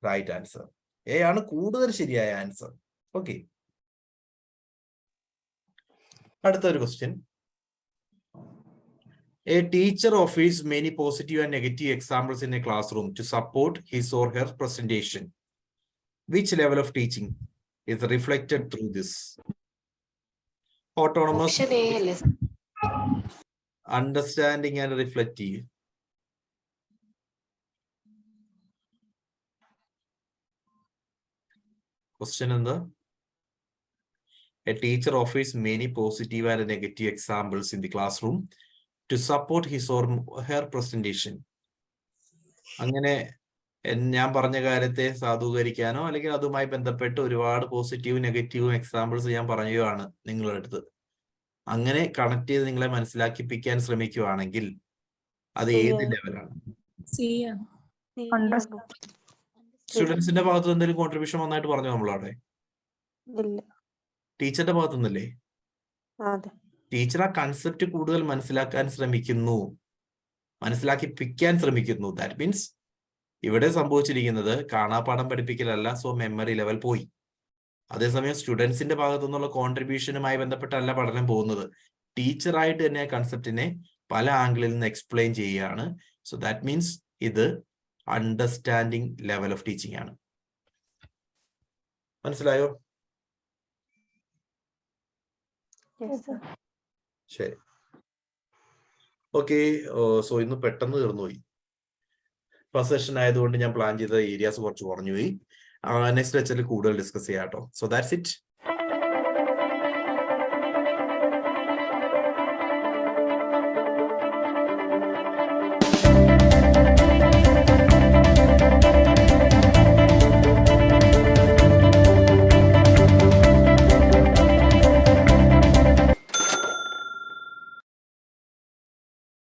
right answer. A ആണ് കൂടുതൽ ശരിയായ ആൻസർ. ഓക്കെ, അടുത്തൊരു question. A teacher offers many positive and negative examples in a classroom to support his or her presentation. Which level of teaching is reflected through this? Autonomous, option A അല്ലേ? understanding and reflective. Question എന്താ? A teacher offers many positive and negative examples in the classroom to support his or her presentation. അങ്ങനെ ഞാൻ പറഞ്ഞ കാര്യത്തെ സാധൂകരിക്കാനോ അല്ലെങ്കിൽ അതുമായി ബന്ധപ്പെട്ട് ഒരുപാട് പോസിറ്റീവ് നെഗറ്റീവ് എക്സാമ്പിൾസ് ഞാൻ പറയുകയാണ് നിങ്ങളുടെ അടുത്ത്. അങ്ങനെ കണക്ട് ചെയ്ത് നിങ്ങളെ മനസ്സിലാക്കിപ്പിക്കാൻ ശ്രമിക്കുകയാണെങ്കിൽ അത് ഏത് ലെവലാണ്? സ്റ്റുഡൻസിന്റെ ഭാഗത്ത് എന്തെങ്കിലും കോൺട്രിബ്യൂഷൻ വന്നായിട്ട് പറഞ്ഞു നമ്മളവിടെ? ഇല്ല. ടീച്ചറുടെ ഭാഗത്തു നിന്നല്ലേ? അതെ. ടീച്ചർ ആ കൺസെപ്റ്റ് കൂടുതൽ മനസ്സിലാക്കാൻ ശ്രമിക്കുന്നു, മനസ്സിലാക്കിപ്പിക്കാൻ ശ്രമിക്കുന്നു. ദാറ്റ് മീൻസ് ഇവിടെ സംഭവിച്ചിരിക്കുന്നത് കാണാപ്പാഠം പഠിപ്പിക്കലല്ല. സോ മെമ്മറി ലെവൽ പോയി. അതേസമയം സ്റ്റുഡൻസിന്റെ ഭാഗത്തു നിന്നുള്ള കോൺട്രിബ്യൂഷനുമായി ബന്ധപ്പെട്ടല്ല പഠനം പോകുന്നത്. ടീച്ചറായിട്ട് തന്നെ കൺസെപ്റ്റിനെ പല ആംഗിളിൽ നിന്ന് എക്സ്പ്ലെയിൻ ചെയ്യുകയാണ്. സോ ദാറ്റ് മീൻസ് ഇത് അണ്ടർസ്റ്റാൻഡിങ് ലെവൽ ഓഫ് ടീച്ചിങ് ആണ്. മനസ്സിലായോ? ശരി, ഓക്കെ. സോ ഇന്ന് പെട്ടെന്ന് തീർന്നുപോയി. ഫസ്റ്റ് സെഷൻ ആയതുകൊണ്ട് ഞാൻ പ്ലാൻ ചെയ്ത ഏരിയാസ് കുറച്ച് കുറഞ്ഞുപോയി. നെക്സ്റ്റ് ലെക്ചറിൽ കൂടുതൽ ഡിസ്കസ് ചെയ്യാം കേട്ടോ. So that's it.